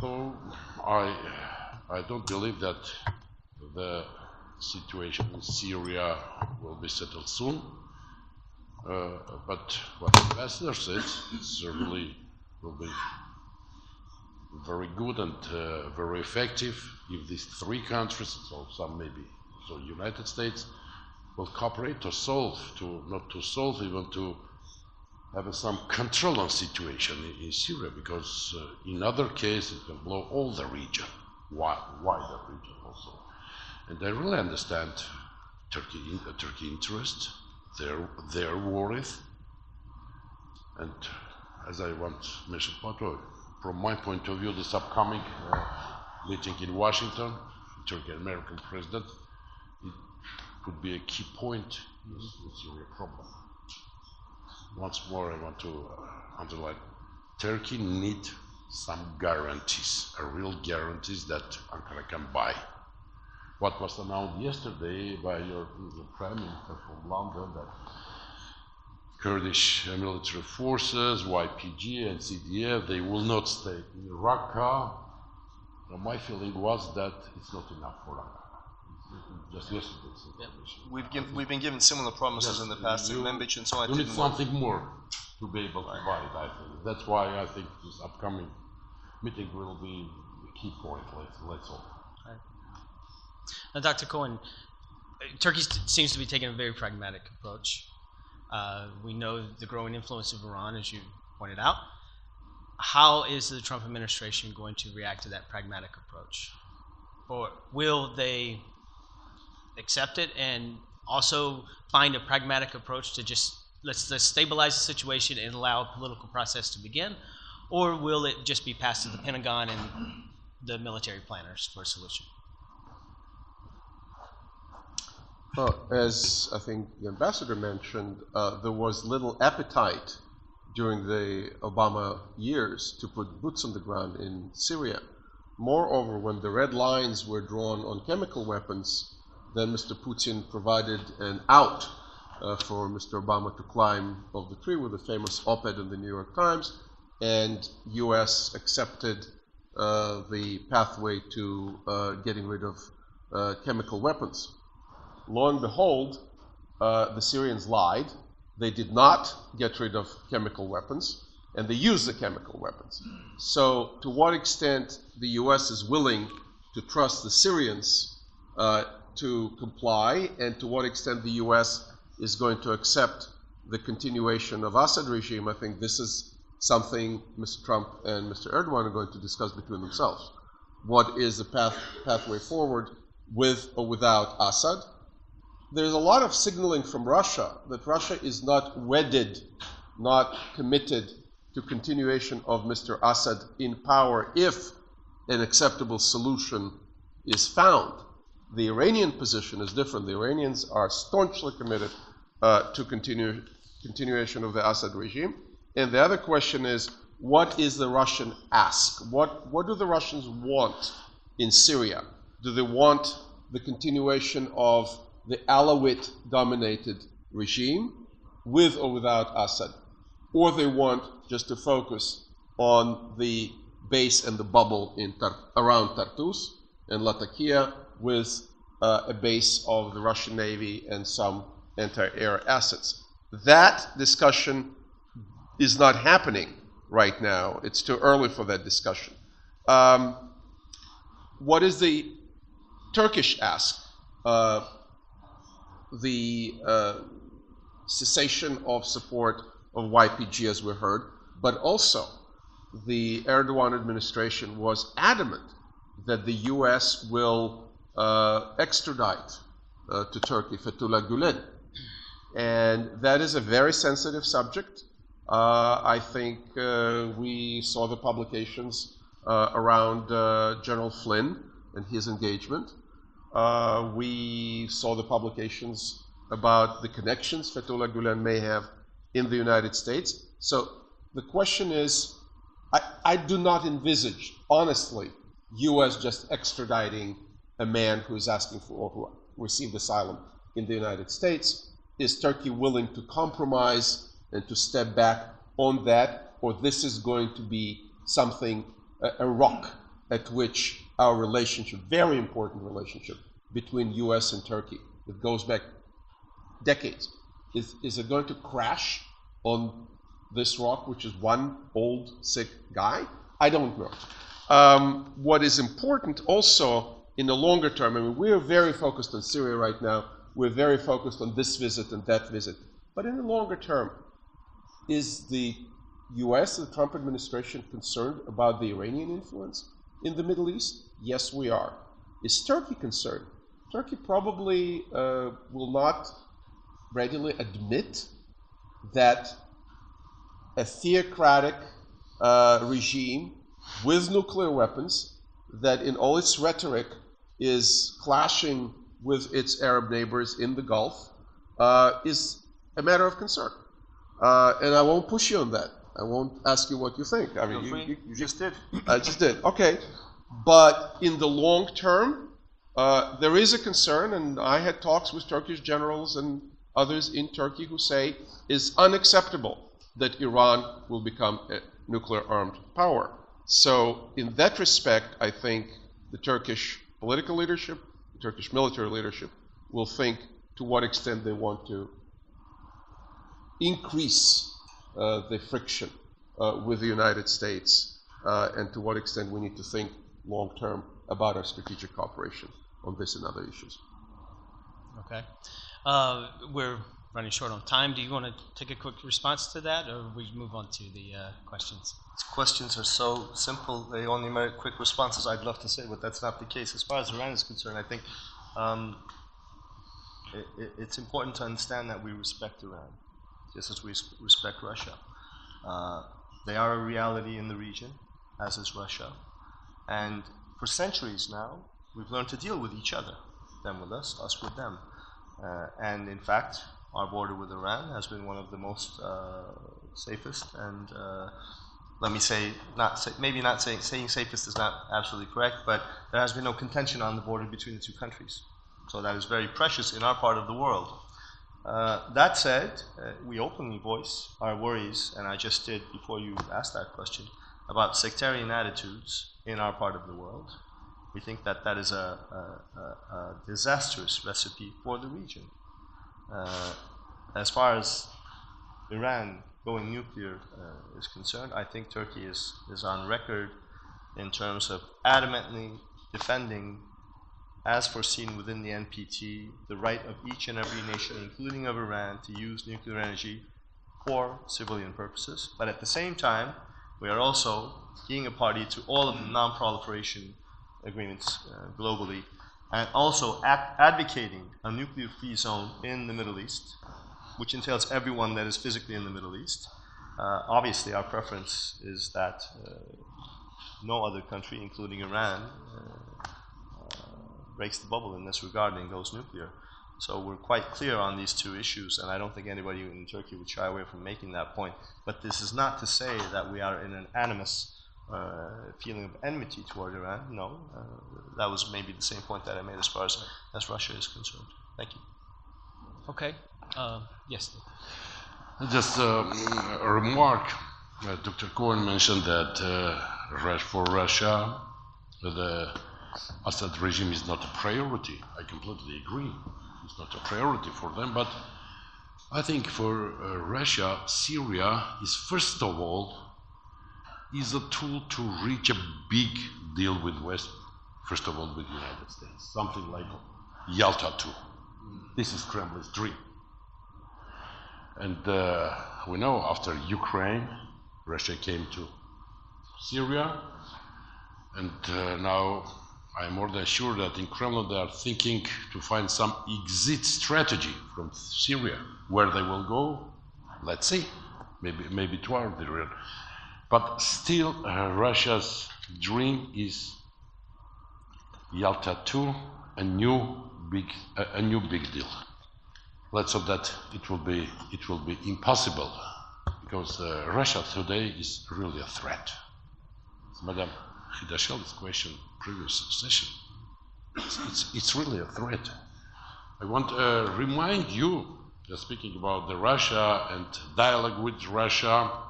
So I don't believe that the situation in Syria will be settled soon. But what the ambassador says, it certainly will be very good and very effective if these three countries, so some maybe also United States, will cooperate to solve, not to solve, even to have some control on situation in Syria, because in other case it can blow all the region, wider region also. And I really understand Turkey interest, their worries, and as I once mentioned, from my point of view, this upcoming meeting in Washington, Turkey and American president, it could be a key point in the Syria problem. Once more, I want to underline, Turkey needs some guarantees, real guarantees that Ankara can buy. what was announced yesterday by your Prime Minister from London, that Kurdish military forces, YPG and CDF, they will not stay in Raqqa. My feeling was that it's not enough for Raqqa. Just yesterday's information. We've been given similar promises in the past in Manbij and so on. You need something more to be able to buy it, I think. That's why I think this upcoming meeting will be the key point. Let's hope. Right. Now, Dr. Cohen, Turkey seems to be taking a very pragmatic approach. We know the growing influence of Iran, as you pointed out. How is the Trump administration going to react to that pragmatic approach? Or will they accept it and also find a pragmatic approach to just let's stabilize the situation and allow a political process to begin? Or will it just be passed to the Pentagon and the military planners for a solution? Well, as I think the ambassador mentioned, there was little appetite during the Obama years to put boots on the ground in Syria. Moreover, when the red lines were drawn on chemical weapons, then Mr. Putin provided an out for Mr. Obama to climb over the tree with a famous op-ed in the New York Times, and U.S. accepted the pathway to getting rid of chemical weapons. Lo and behold, the Syrians lied. They did not get rid of chemical weapons, and they used the chemical weapons. So to what extent the U.S. is willing to trust the Syrians to comply, and to what extent the U.S. is going to accept the continuation of Assad regime, I think this is something Mr. Trump and Mr. Erdogan are going to discuss between themselves. What is the pathway forward with or without Assad? There's a lot of signaling from Russia that Russia is not wedded, not committed to continuation of Mr. Assad in power if an acceptable solution is found. The Iranian position is different. The Iranians are staunchly committed to continuation of the Assad regime. And the other question is, what is the Russian ask? What do the Russians want in Syria? Do they want the continuation of the Alawite-dominated regime with or without Assad? Or they want just to focus on the base and the bubble around Tartus and Latakia with a base of the Russian Navy and some anti-air assets. That discussion is not happening right now. It's too early for that discussion. What is the Turkish ask? The cessation of support of YPG, as we heard, but also the Erdogan administration was adamant that the U.S. will extradite to Turkey Fethullah Gulen. And that is a very sensitive subject. I think we saw the publications around General Flynn and his engagement. We saw the publications about the connections Fethullah Gulen may have in the United States. So the question is, I do not envisage, honestly, U.S. just extraditing a man who is asking for or who received asylum in the United States. Is Turkey willing to compromise and to step back on that, or this is going to be something, a rock at which our relationship, very important relationship between U.S. and Turkey, that goes back decades, is it going to crash on this rock, which is one old, sick guy? I don't know. What is important also in the longer term, I mean, we're very focused on Syria right now. We're very focused on this visit and that visit. But in the longer term, is the U.S., the Trump administration, concerned about the Iranian influence in the Middle East? Yes, we are. Is Turkey concerned? Turkey probably will not readily admit that a theocratic regime with nuclear weapons that in all its rhetoric is clashing with its Arab neighbors in the Gulf is a matter of concern. And I won't push you on that. I won't ask you what you think. I mean, you just did. I just did. Okay. But in the long term, There is a concern, and I had talks with Turkish generals and others in Turkey who say it's unacceptable that Iran will become a nuclear-armed power. So in that respect, I think the Turkish political leadership, the Turkish military leadership will think to what extent they want to increase the friction with the United States and to what extent we need to think long-term about our strategic cooperation on this and other issues. Okay. We're running short on time. Do you want to take a quick response to that, or we move on to the questions? Questions are so simple, they only merit quick responses. I'd love to say, but that's not the case. As far as Iran is concerned, I think it's important to understand that we respect Iran, just as we respect Russia. They are a reality in the region, as is Russia. And for centuries now, we've learned to deal with each other, them with us with them. And in fact, our border with Iran has been one of the most safest and let me say, saying safest is not absolutely correct, but there has been no contention on the border between the two countries. So that is very precious in our part of the world. That said, we openly voice our worries, and I just did before you asked that question, about sectarian attitudes in our part of the world. We think that that is a disastrous recipe for the region. As far as Iran going nuclear is concerned, I think Turkey is on record in terms of adamantly defending, as foreseen within the NPT, the right of each and every nation, including of Iran, to use nuclear energy for civilian purposes. But at the same time, we are also being a party to all of the non-proliferation agreements globally, and also advocating a nuclear-free zone in the Middle East, which entails everyone that is physically in the Middle East. Obviously, our preference is that no other country, including Iran, breaks the bubble in this regard and goes nuclear. So we're quite clear on these two issues, and I don't think anybody in Turkey would shy away from making that point. But this is not to say that we are in an animus feeling of enmity toward Iran. No, that was maybe the same point that I made as far as Russia is concerned. Thank you. Okay. Yes. Just a remark. Dr. Cohen mentioned that for Russia, the Assad regime is not a priority. I completely agree. It's not a priority for them, but I think for Russia, Syria is first of all is a tool to reach a big deal with West, first of all with the United States, something like Yalta II. This is Kremlin's dream. And we know after Ukraine, Russia came to Syria, and now I'm more than sure that in Kremlin they are thinking to find some exit strategy from Syria. Where they will go, let's see. Maybe toward the real. But still, Russia's dream is Yalta II, a new big deal. Let's hope that it will be impossible, because Russia today is really a threat. Madam Hidashel's question, previous session, it's really a threat. I want to remind you, just speaking about the Russia and dialogue with Russia.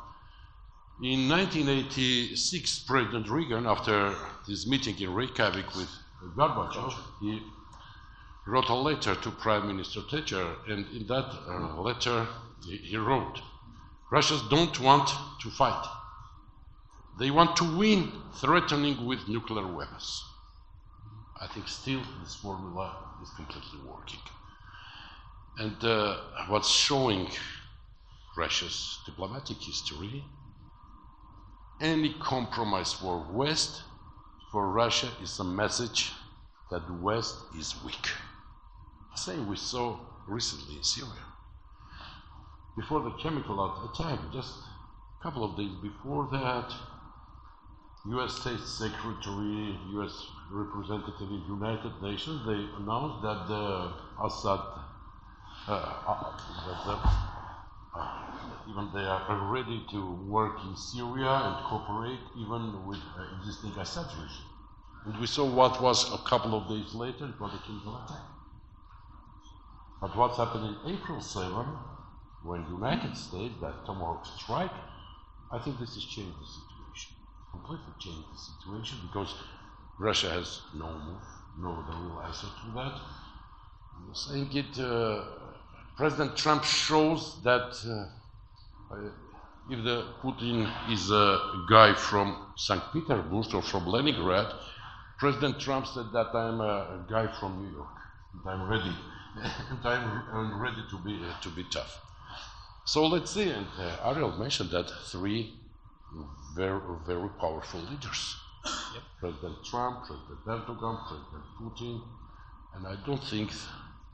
In 1986, President Reagan, after his meeting in Reykjavik with Gorbachev, he wrote a letter to Prime Minister Thatcher, and in that letter he wrote, Russians don't want to fight. They want to win, threatening with nuclear weapons. I think still this formula is completely working. And what's showing Russia's diplomatic history, any compromise for West, for Russia, is a message that the West is weak. Same we saw recently in Syria. Before the chemical attack, just a couple of days before that, U.S. State Secretary, U.S. representative in the United Nations, they announced that the Assad, even they are ready to work in Syria and cooperate even with existing Assad regime. And we saw what was a couple of days later, it was a chemical attack. But what happened in April 7, when the United States, that Tomahawk strike, I think this has changed the situation, completely changed the situation, because Russia has no move, no real answer to that. I'm saying it, President Trump shows that if the Putin is a guy from St. Petersburg or from Leningrad, President Trump said that I'm a guy from New York, and I'm ready, and I'm ready to be tough. So let's see. And Ariel mentioned that three very, very powerful leaders: yep. President Trump, President Erdogan, President Putin, and I don't think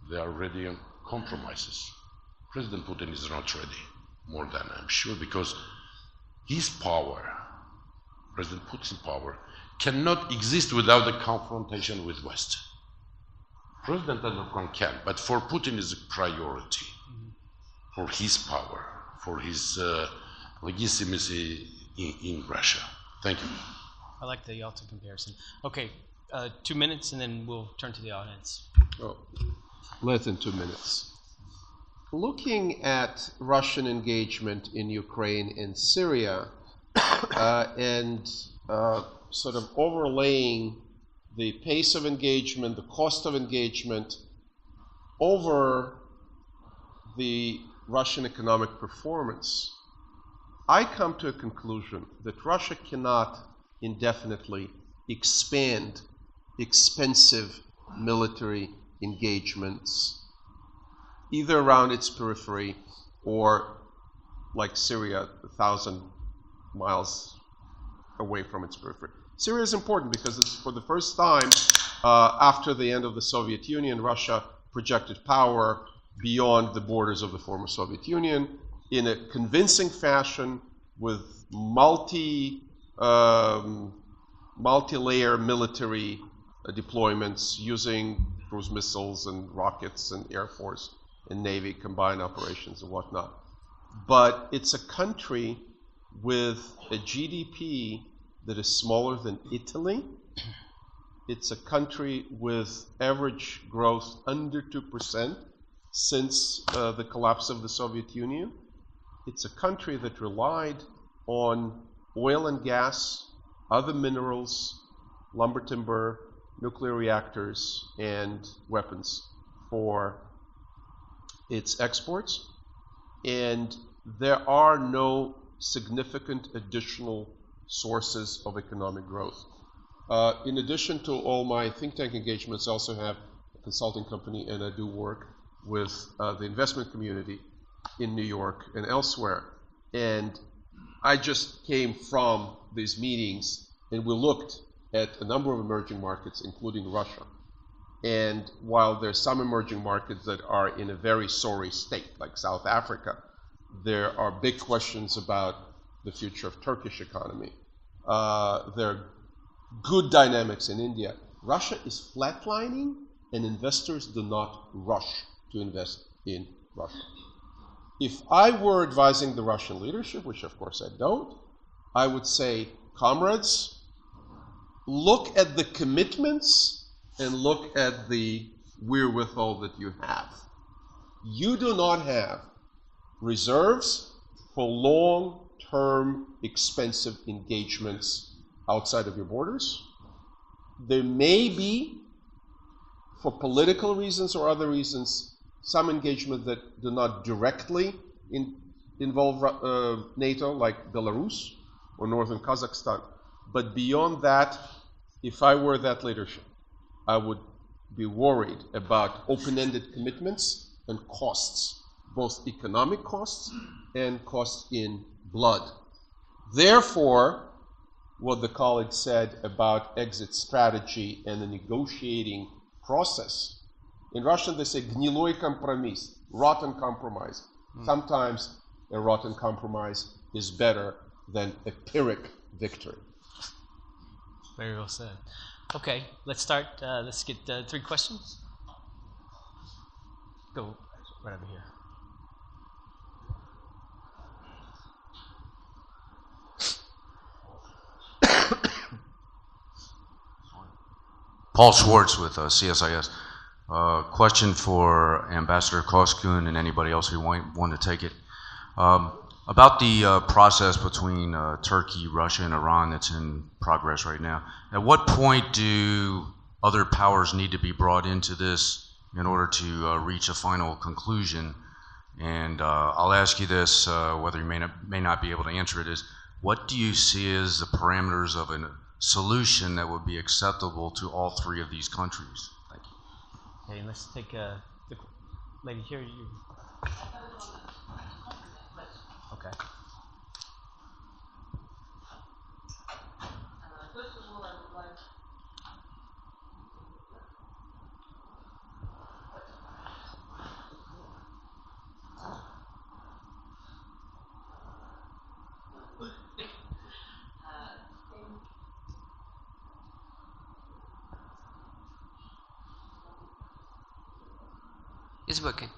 they are ready on compromises. President Putin is not ready, more than I'm sure, because his power, President Putin's power, cannot exist without a confrontation with West. President Erdogan can, but for Putin is a priority for his power, for his legitimacy in Russia. Thank you. I like the Yalta comparison. Okay, 2 minutes and then we'll turn to the audience. Oh, less than 2 minutes. Looking at Russian engagement in Ukraine and Syria and sort of overlaying the pace of engagement, the cost of engagement over the Russian economic performance, I come to a conclusion that Russia cannot indefinitely expand expensive military engagements either around its periphery or, like Syria, 1,000 miles away from its periphery. Syria is important because it's for the first time after the end of the Soviet Union, Russia projected power beyond the borders of the former Soviet Union in a convincing fashion with multi-layer military deployments using cruise missiles and rockets and Air Force and Navy combined operations and whatnot. But it's a country with a GDP that is smaller than Italy. It's a country with average growth under 2% since the collapse of the Soviet Union. It's a country that relied on oil and gas, other minerals, lumber, timber, nuclear reactors, and weapons for its exports. And there are no significant additional sources of economic growth. In addition to all my think tank engagements, I also have a consulting company, and I do work with the investment community in New York and elsewhere. And I just came from these meetings, and we looked at a number of emerging markets, including Russia. And while there's some emerging markets that are in a very sorry state, like South Africa, there are big questions about the future of Turkish economy. There are good dynamics in India. Russia is flatlining, and investors do not rush to invest in Russia. If I were advising the Russian leadership, which of course I don't, I would say, comrades, look at the commitments and look at the wherewithal that you have. You do not have reserves for long-term expensive engagements outside of your borders. There may be, for political reasons or other reasons, some engagement that do not directly involve NATO, like Belarus or northern Kazakhstan. But beyond that, if I were that leadership, I would be worried about open-ended commitments and costs, both economic costs and costs in blood. Therefore, what the colleague said about exit strategy and the negotiating process, in Russian they say гнилой компромисс, rotten compromise. Sometimes a rotten compromise is better than a Pyrrhic victory. Very well said. Okay, let's start. Let's get 3 questions. Go right over here. Paul Schwartz with CSIS. Question for Ambassador COŞKUN and anybody else who might want to take it. About the process between Turkey, Russia, and Iran that's in progress right now. At what point do other powers need to be brought into this in order to reach a final conclusion? And I'll ask you this, whether you may not be able to answer it, is what do you see as the parameters of a solution that would be acceptable to all three of these countries? Thank you. Okay, let's take the lady here. You. Okay. First of all, I would like It's working.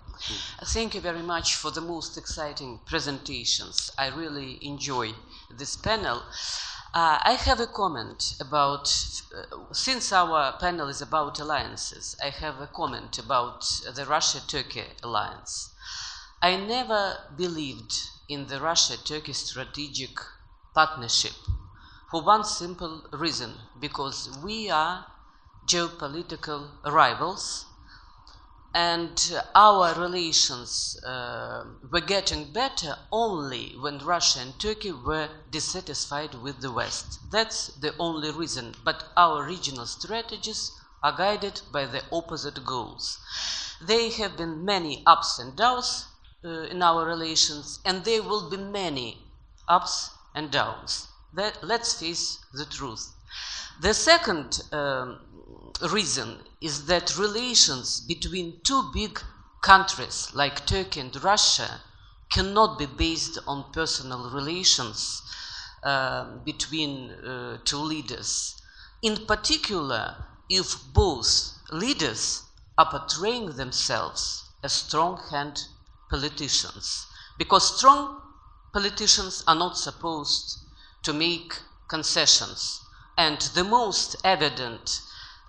Thank you very much for the most exciting presentations. I really enjoy this panel. I have a comment about, since our panel is about alliances, I have a comment about the Russia-Turkey alliance. I never believed in the Russia-Turkey strategic partnership for one simple reason, because we are geopolitical rivals, and our relations were getting better only when Russia and Turkey were dissatisfied with the West. That's the only reason. But our regional strategies are guided by the opposite goals. There have been many ups and downs in our relations, and there will be many ups and downs. Let's face the truth. The second reason is that relations between two big countries like Turkey and Russia cannot be based on personal relations between two leaders. In particular, if both leaders are portraying themselves as strong-hand politicians, because strong politicians are not supposed to make concessions. And the most evident,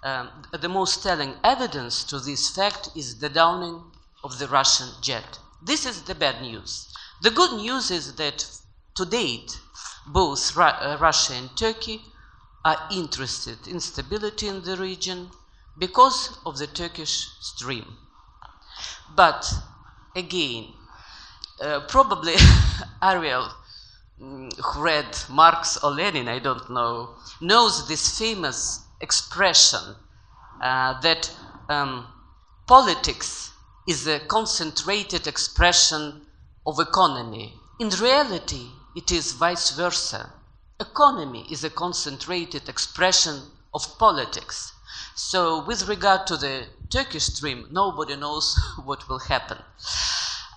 the most telling evidence to this fact is the downing of the Russian jet. This is the bad news. The good news is that to date, both Russia and Turkey are interested in stability in the region because of the Turkish stream. But again, probably Ariel, who read Marx or Lenin, I don't know, knows this famous expression that politics is a concentrated expression of economy. In reality, it is vice versa. Economy is a concentrated expression of politics. So with regard to the Turkish stream, nobody knows what will happen.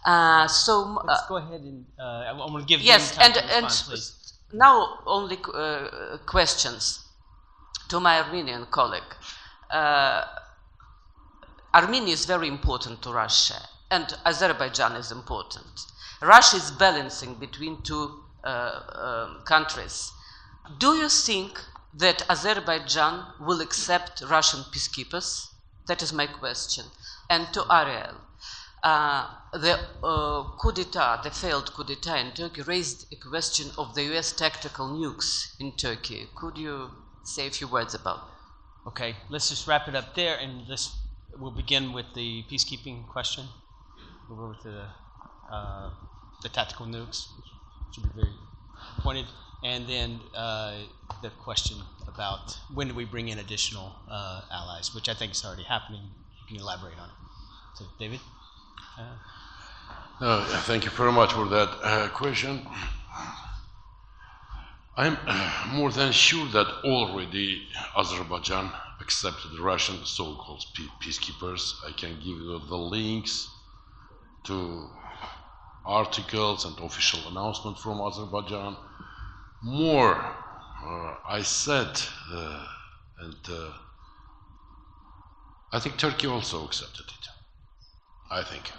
Let's go ahead and I want to give yes, them time to respond, please. Now only questions to my Armenian colleague. Armenia is very important to Russia, and Azerbaijan is important. Russia is balancing between two countries. Do you think that Azerbaijan will accept Russian peacekeepers? That is my question. And to Ariel. The coup d'etat, the failed coup d'etat in Turkey raised a question of the US tactical nukes in Turkey. Could you say a few words about it? Okay, let's just wrap it up there, and we'll begin with the peacekeeping question. We'll go with the tactical nukes, which should be very pointed, and then the question about when do we bring in additional allies, which I think is already happening. You can elaborate on it. So, David? Thank you very much for that question. I'm more than sure that already Azerbaijan accepted the Russian so-called peacekeepers. I can give you the links to articles and official announcement from Azerbaijan. More, I said, I think Turkey also accepted it. I think.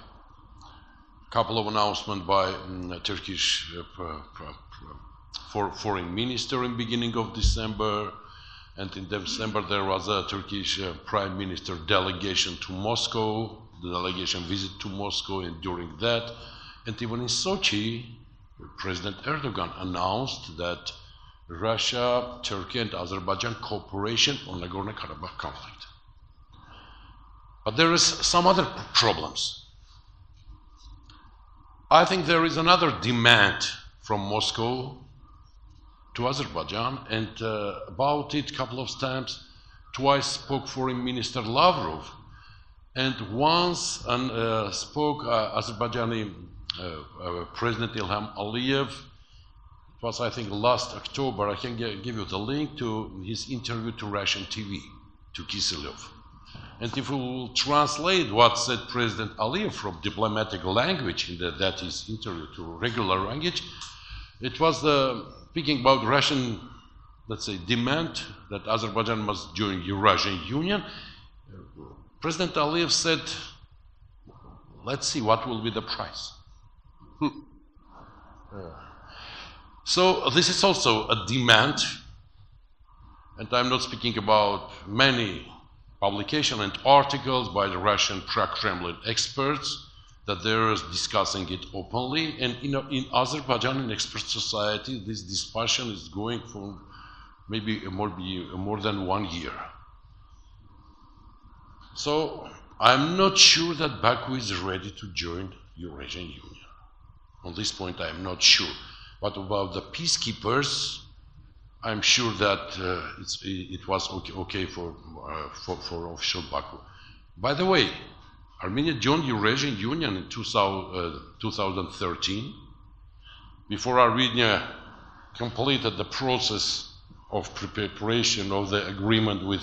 A couple of announcements by Turkish foreign minister in beginning of December, And in December there was a Turkish Prime Minister delegation to Moscow, the delegation visit to Moscow, and during that, and even in Sochi, President Erdogan announced that Russia, Turkey, and Azerbaijan cooperation on Nagorno-Karabakh conflict. But there is some other problems. I think there is another demand from Moscow to Azerbaijan, and about it a couple of times, twice spoke Foreign Minister Lavrov, and once spoke Azerbaijani President Ilham Aliyev. It was, I think, last October. I can give you the link to his interview to Russian TV, to Kiselyov. And if we will translate what said President Aliyev from diplomatic language in that his interview to regular language, it was speaking about Russian, let's say, demand that Azerbaijan must join Eurasian Union. President Aliyev said, let's see what will be the price. So this is also a demand, and I'm not speaking about many publications and articles by the Russian pro-Kremlin experts that they're discussing it openly, and in Azerbaijan, in expert society, this discussion is going for maybe more than 1 year. So I'm not sure that Baku is ready to join Eurasian Union. On this point, I'm not sure. But about the peacekeepers, I'm sure that it was okay for official Baku. By the way, Armenia joined Eurasian Union in 2013. Before Armenia completed the process of preparation of the agreement with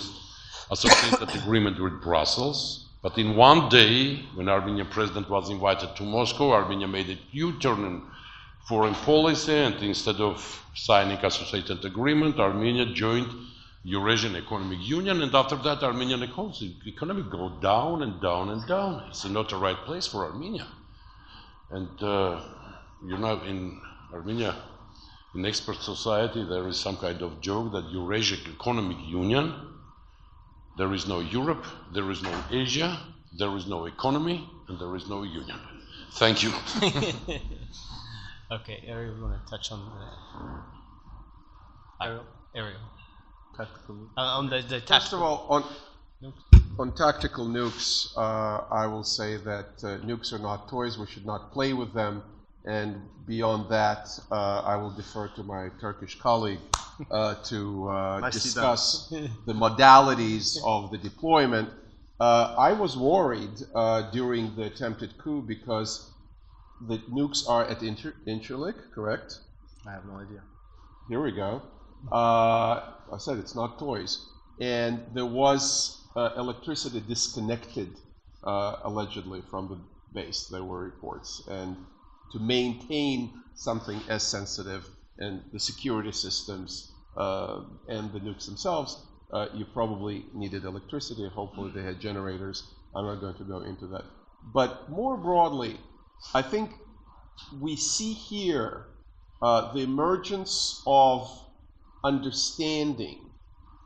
associated agreement with Brussels. But in one day, when Armenian president was invited to Moscow, Armenia made a U-turn in foreign policy, and instead of signing associated agreement, Armenia joined Eurasian Economic Union, and after that, Armenian economy go down and down and down. It's not the right place for Armenia. And you know, in Armenia, in expert society, there is some kind of joke that Eurasian Economic Union, there is no Europe, there is no Asia, there is no economy, and there is no union. Thank you. Okay, Ariel, you want to touch on that? Ariel. Tactical. On the First tactical. of all, on tactical nukes, I will say that nukes are not toys. We should not play with them. And beyond that, I will defer to my Turkish colleague to discuss the modalities of the deployment. I was worried during the attempted coup because the nukes are at Incirlik, correct? I have no idea. Here we go. I said it's not toys. And there was electricity disconnected, allegedly, from the base. There were reports. And to maintain something as sensitive and the security systems and the nukes themselves, you probably needed electricity. Hopefully they had generators. I'm not going to go into that. But more broadly, I think we see here the emergence of understanding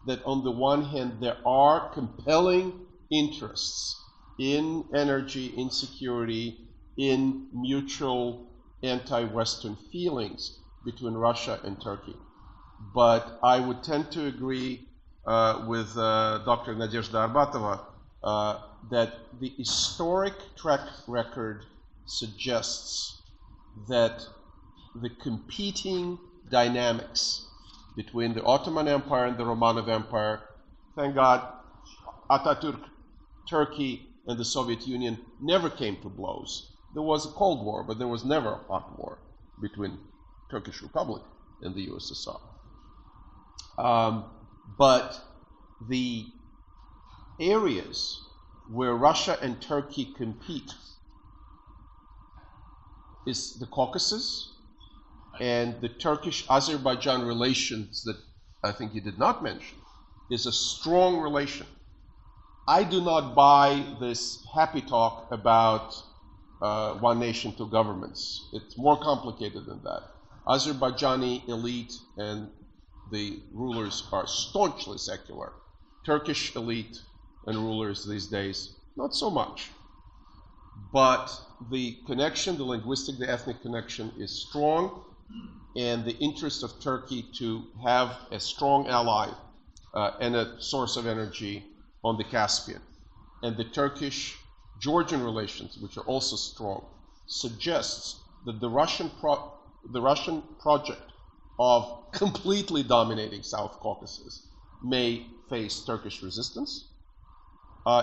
that on the one hand there are compelling interests in energy, in security, in mutual anti-Western feelings between Russia and Turkey. But I would tend to agree with Dr. Nadezhda Arbatova that the historic track record suggests that the competing dynamics between the Ottoman Empire and the Romanov Empire, thank God, Atatürk, Turkey, and the Soviet Union never came to blows. There was a Cold War, but there was never a hot war between Turkish Republic and the USSR. But the areas where Russia and Turkey compete is the Caucasus and the Turkish-Azerbaijan relations that I think you did not mention is a strong relation. I do not buy this happy talk about one nation, two governments. It's more complicated than that. Azerbaijani elite and the rulers are staunchly secular. Turkish elite and rulers these days, not so much. But the connection, the linguistic, the ethnic connection is strong, and the interest of Turkey to have a strong ally and a source of energy on the Caspian. And the Turkish-Georgian relations, which are also strong, suggests that the Russian project of completely dominating South Caucasus may face Turkish resistance.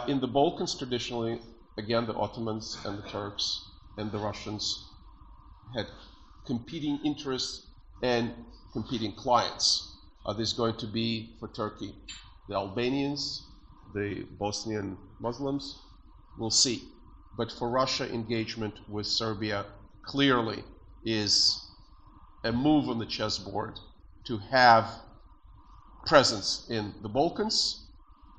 In the Balkans, traditionally, again, the Ottomans and the Turks and the Russians had competing interests and competing clients. There's going to be, for Turkey, the Albanians, the Bosnian Muslims, we'll see. But for Russia, engagement with Serbia clearly is a move on the chessboard to have presence in the Balkans.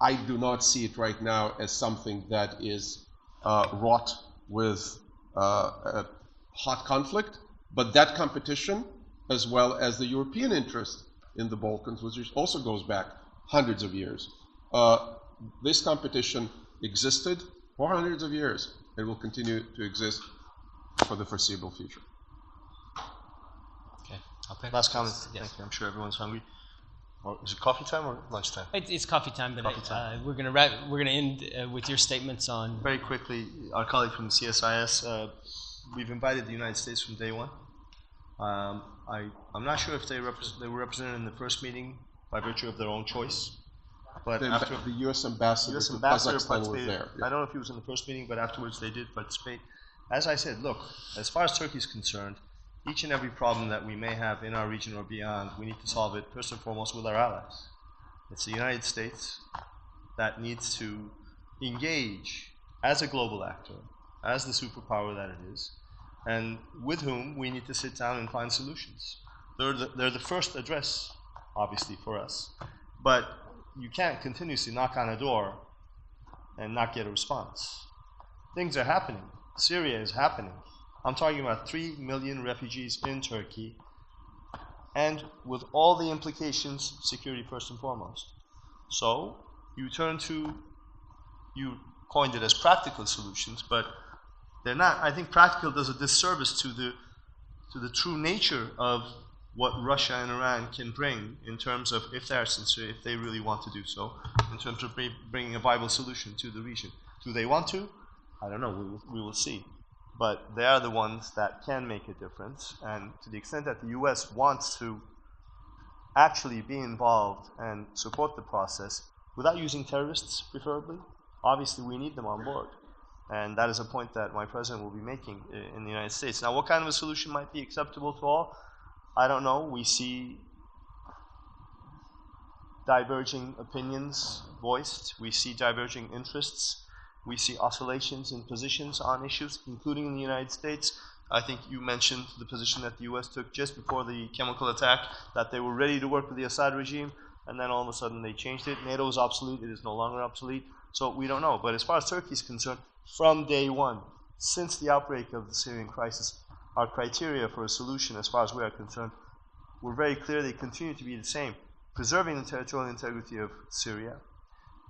I do not see it right now as something that is wrought with a hot conflict, but that competition, as well as the European interest in the Balkans, which also goes back hundreds of years, this competition existed for hundreds of years and will continue to exist for the foreseeable future. Okay, Alper? Last comment. Yes. Thank you. I'm sure everyone's hungry. Or is it coffee time or lunchtime? It's coffee time, but Coffee time. we're gonna end with your statements on. Very quickly, our colleague from the CSIS, we've invited the United States from day one. I'm not sure if they were represented in the first meeting by virtue of their own choice, but after the U.S. ambassador to Kazakhstan was there. I don't know if he was in the first meeting, but afterwards they did participate. As I said, look, as far as Turkey is concerned, each and every problem that we may have in our region or beyond, we need to solve it first and foremost with our allies. It's the United States that needs to engage as a global actor, as the superpower that it is, and with whom we need to sit down and find solutions. They're the first address, obviously, for us. But you can't continuously knock on a door and not get a response. Things are happening. Syria is happening. I'm talking about 3 million refugees in Turkey, and with all the implications, security first and foremost. So you coined it as practical solutions, but they're not. I think practical does a disservice to the true nature of what Russia and Iran can bring in terms of, if they're sincere, if they really want to do so, in terms of bringing a viable solution to the region. Do they want to? I don't know. We will see. But they are the ones that can make a difference. And to the extent that the U.S. wants to actually be involved and support the process, without using terrorists, preferably, obviously we need them on board. And that is a point that my president will be making in the United States. Now, what kind of a solution might be acceptable to all? I don't know. We see diverging opinions voiced. We see diverging interests. We see oscillations in positions on issues, including in the United States. I think you mentioned the position that the U.S. took just before the chemical attack, that they were ready to work with the Assad regime, and then all of a sudden they changed it. NATO is obsolete. It is no longer obsolete. So we don't know. But as far as Turkey is concerned, from day one, since the outbreak of the Syrian crisis, our criteria for a solution, as far as we are concerned, were very clear. They continue to be the same. Preserving the territorial integrity of Syria.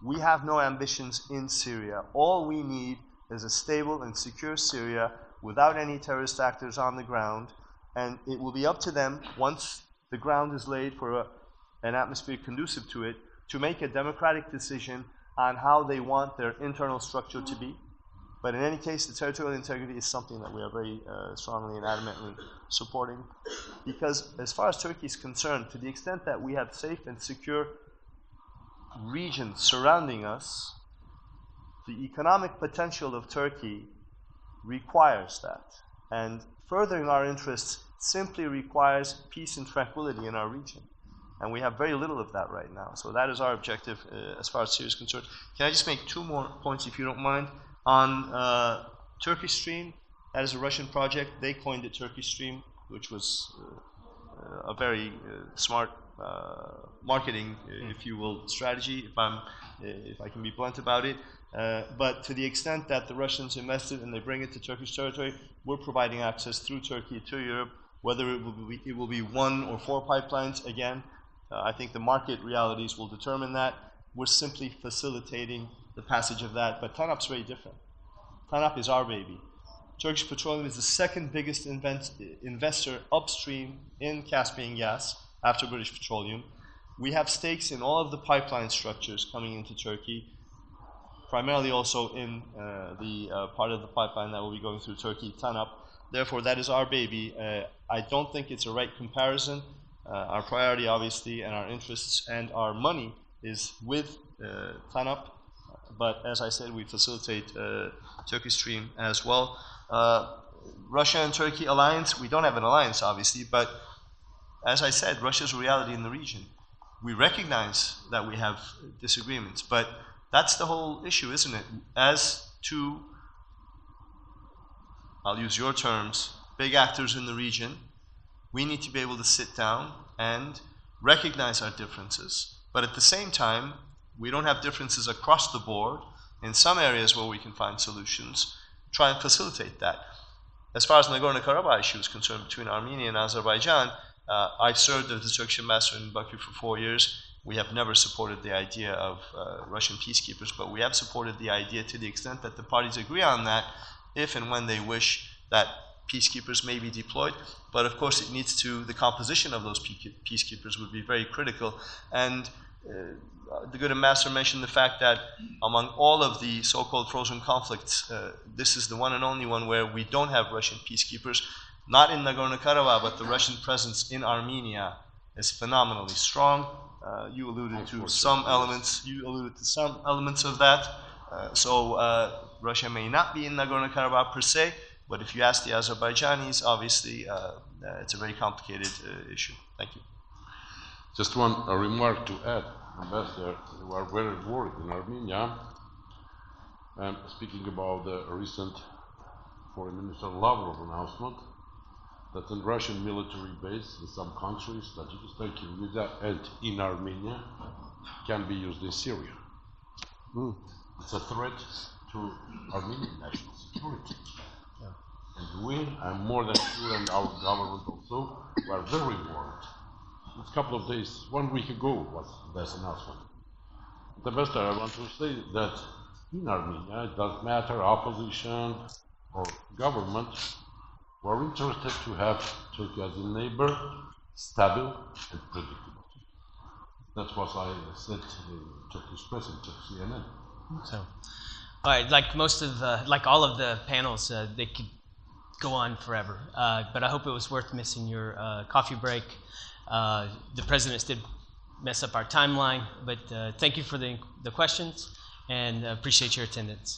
We have no ambitions in Syria. All we need is a stable and secure Syria without any terrorist actors on the ground, and it will be up to them, once the ground is laid for an atmosphere conducive to it, to make a democratic decision on how they want their internal structure to be. But in any case, the territorial integrity is something that we are very strongly and adamantly supporting, because as far as Turkey is concerned, to the extent that we have safe and secure regions surrounding us, the economic potential of Turkey requires that. And furthering our interests simply requires peace and tranquility in our region. And we have very little of that right now. So that is our objective as far as Syria is concerned. Can I just make 2 more points, if you don't mind? On Turkish Stream, that is a Russian project. They coined it Turkish Stream, which was a very smart marketing, if you will, strategy, if I can be blunt about it. But to the extent that the Russians invested and they bring it to Turkish territory, we're providing access through Turkey to Europe, whether it will be 1 or 4 pipelines. Again, I think the market realities will determine that. We're simply facilitating the passage of that, but TANAP's very different. TANAP is our baby. Turkish Petroleum is the second biggest investor upstream in Caspian gas after British Petroleum. We have stakes in all of the pipeline structures coming into Turkey, primarily also in the part of the pipeline that will be going through Turkey, TANAP. Therefore, that is our baby. I don't think it's a right comparison. Our priority, obviously, and our interests and our money is with TANAP. But as I said, we facilitate Turkish Stream as well. Russia and Turkey alliance, we don't have an alliance, obviously, but as I said, Russia's a reality in the region. We recognize that we have disagreements, but that's the whole issue, isn't it? As to, I'll use your terms, big actors in the region, we need to be able to sit down and recognize our differences. But at the same time, we don't have differences across the board. In some areas where we can find solutions, try and facilitate that. As far as Nagorno-Karabakh issue is concerned between Armenia and Azerbaijan, I've served as the Turkish ambassador in Baku for 4 years. We have never supported the idea of Russian peacekeepers, but we have supported the idea to the extent that the parties agree on that, if and when they wish that peacekeepers may be deployed. But of course it needs to, the composition of those peacekeepers would be very critical. And the good ambassador mentioned the fact that among all of the so-called frozen conflicts, this is the one and only one where we don't have Russian peacekeepers. Not in Nagorno-Karabakh, but the Russian presence in Armenia is phenomenally strong. You alluded to some elements. You alluded to some elements of that. So Russia may not be in Nagorno-Karabakh per se, but if you ask the Azerbaijanis, obviously it's a very complicated issue. Thank you. Just one remark to add, Ambassador. We are very worried in Armenia. Speaking about the recent Foreign Minister Lavrov announcement that in Russian military base in some countries, Tajikistan, Kyrgyzstan, and in Armenia, can be used in Syria. It's a threat to Armenian national security. And we, I'm more than sure, and our government also, were very worried. A couple of days, 1 week ago was this announcement. The best I want to say that in Armenia, it doesn't matter opposition or government, we're interested to have Turkey as a neighbor, stable and predictable. That's what I said in Turkish press and CNN. So, all right, like most of like all of the panels, they could go on forever. But I hope it was worth missing your coffee break. The presidents did mess up our timeline, but thank you for the questions and appreciate your attendance.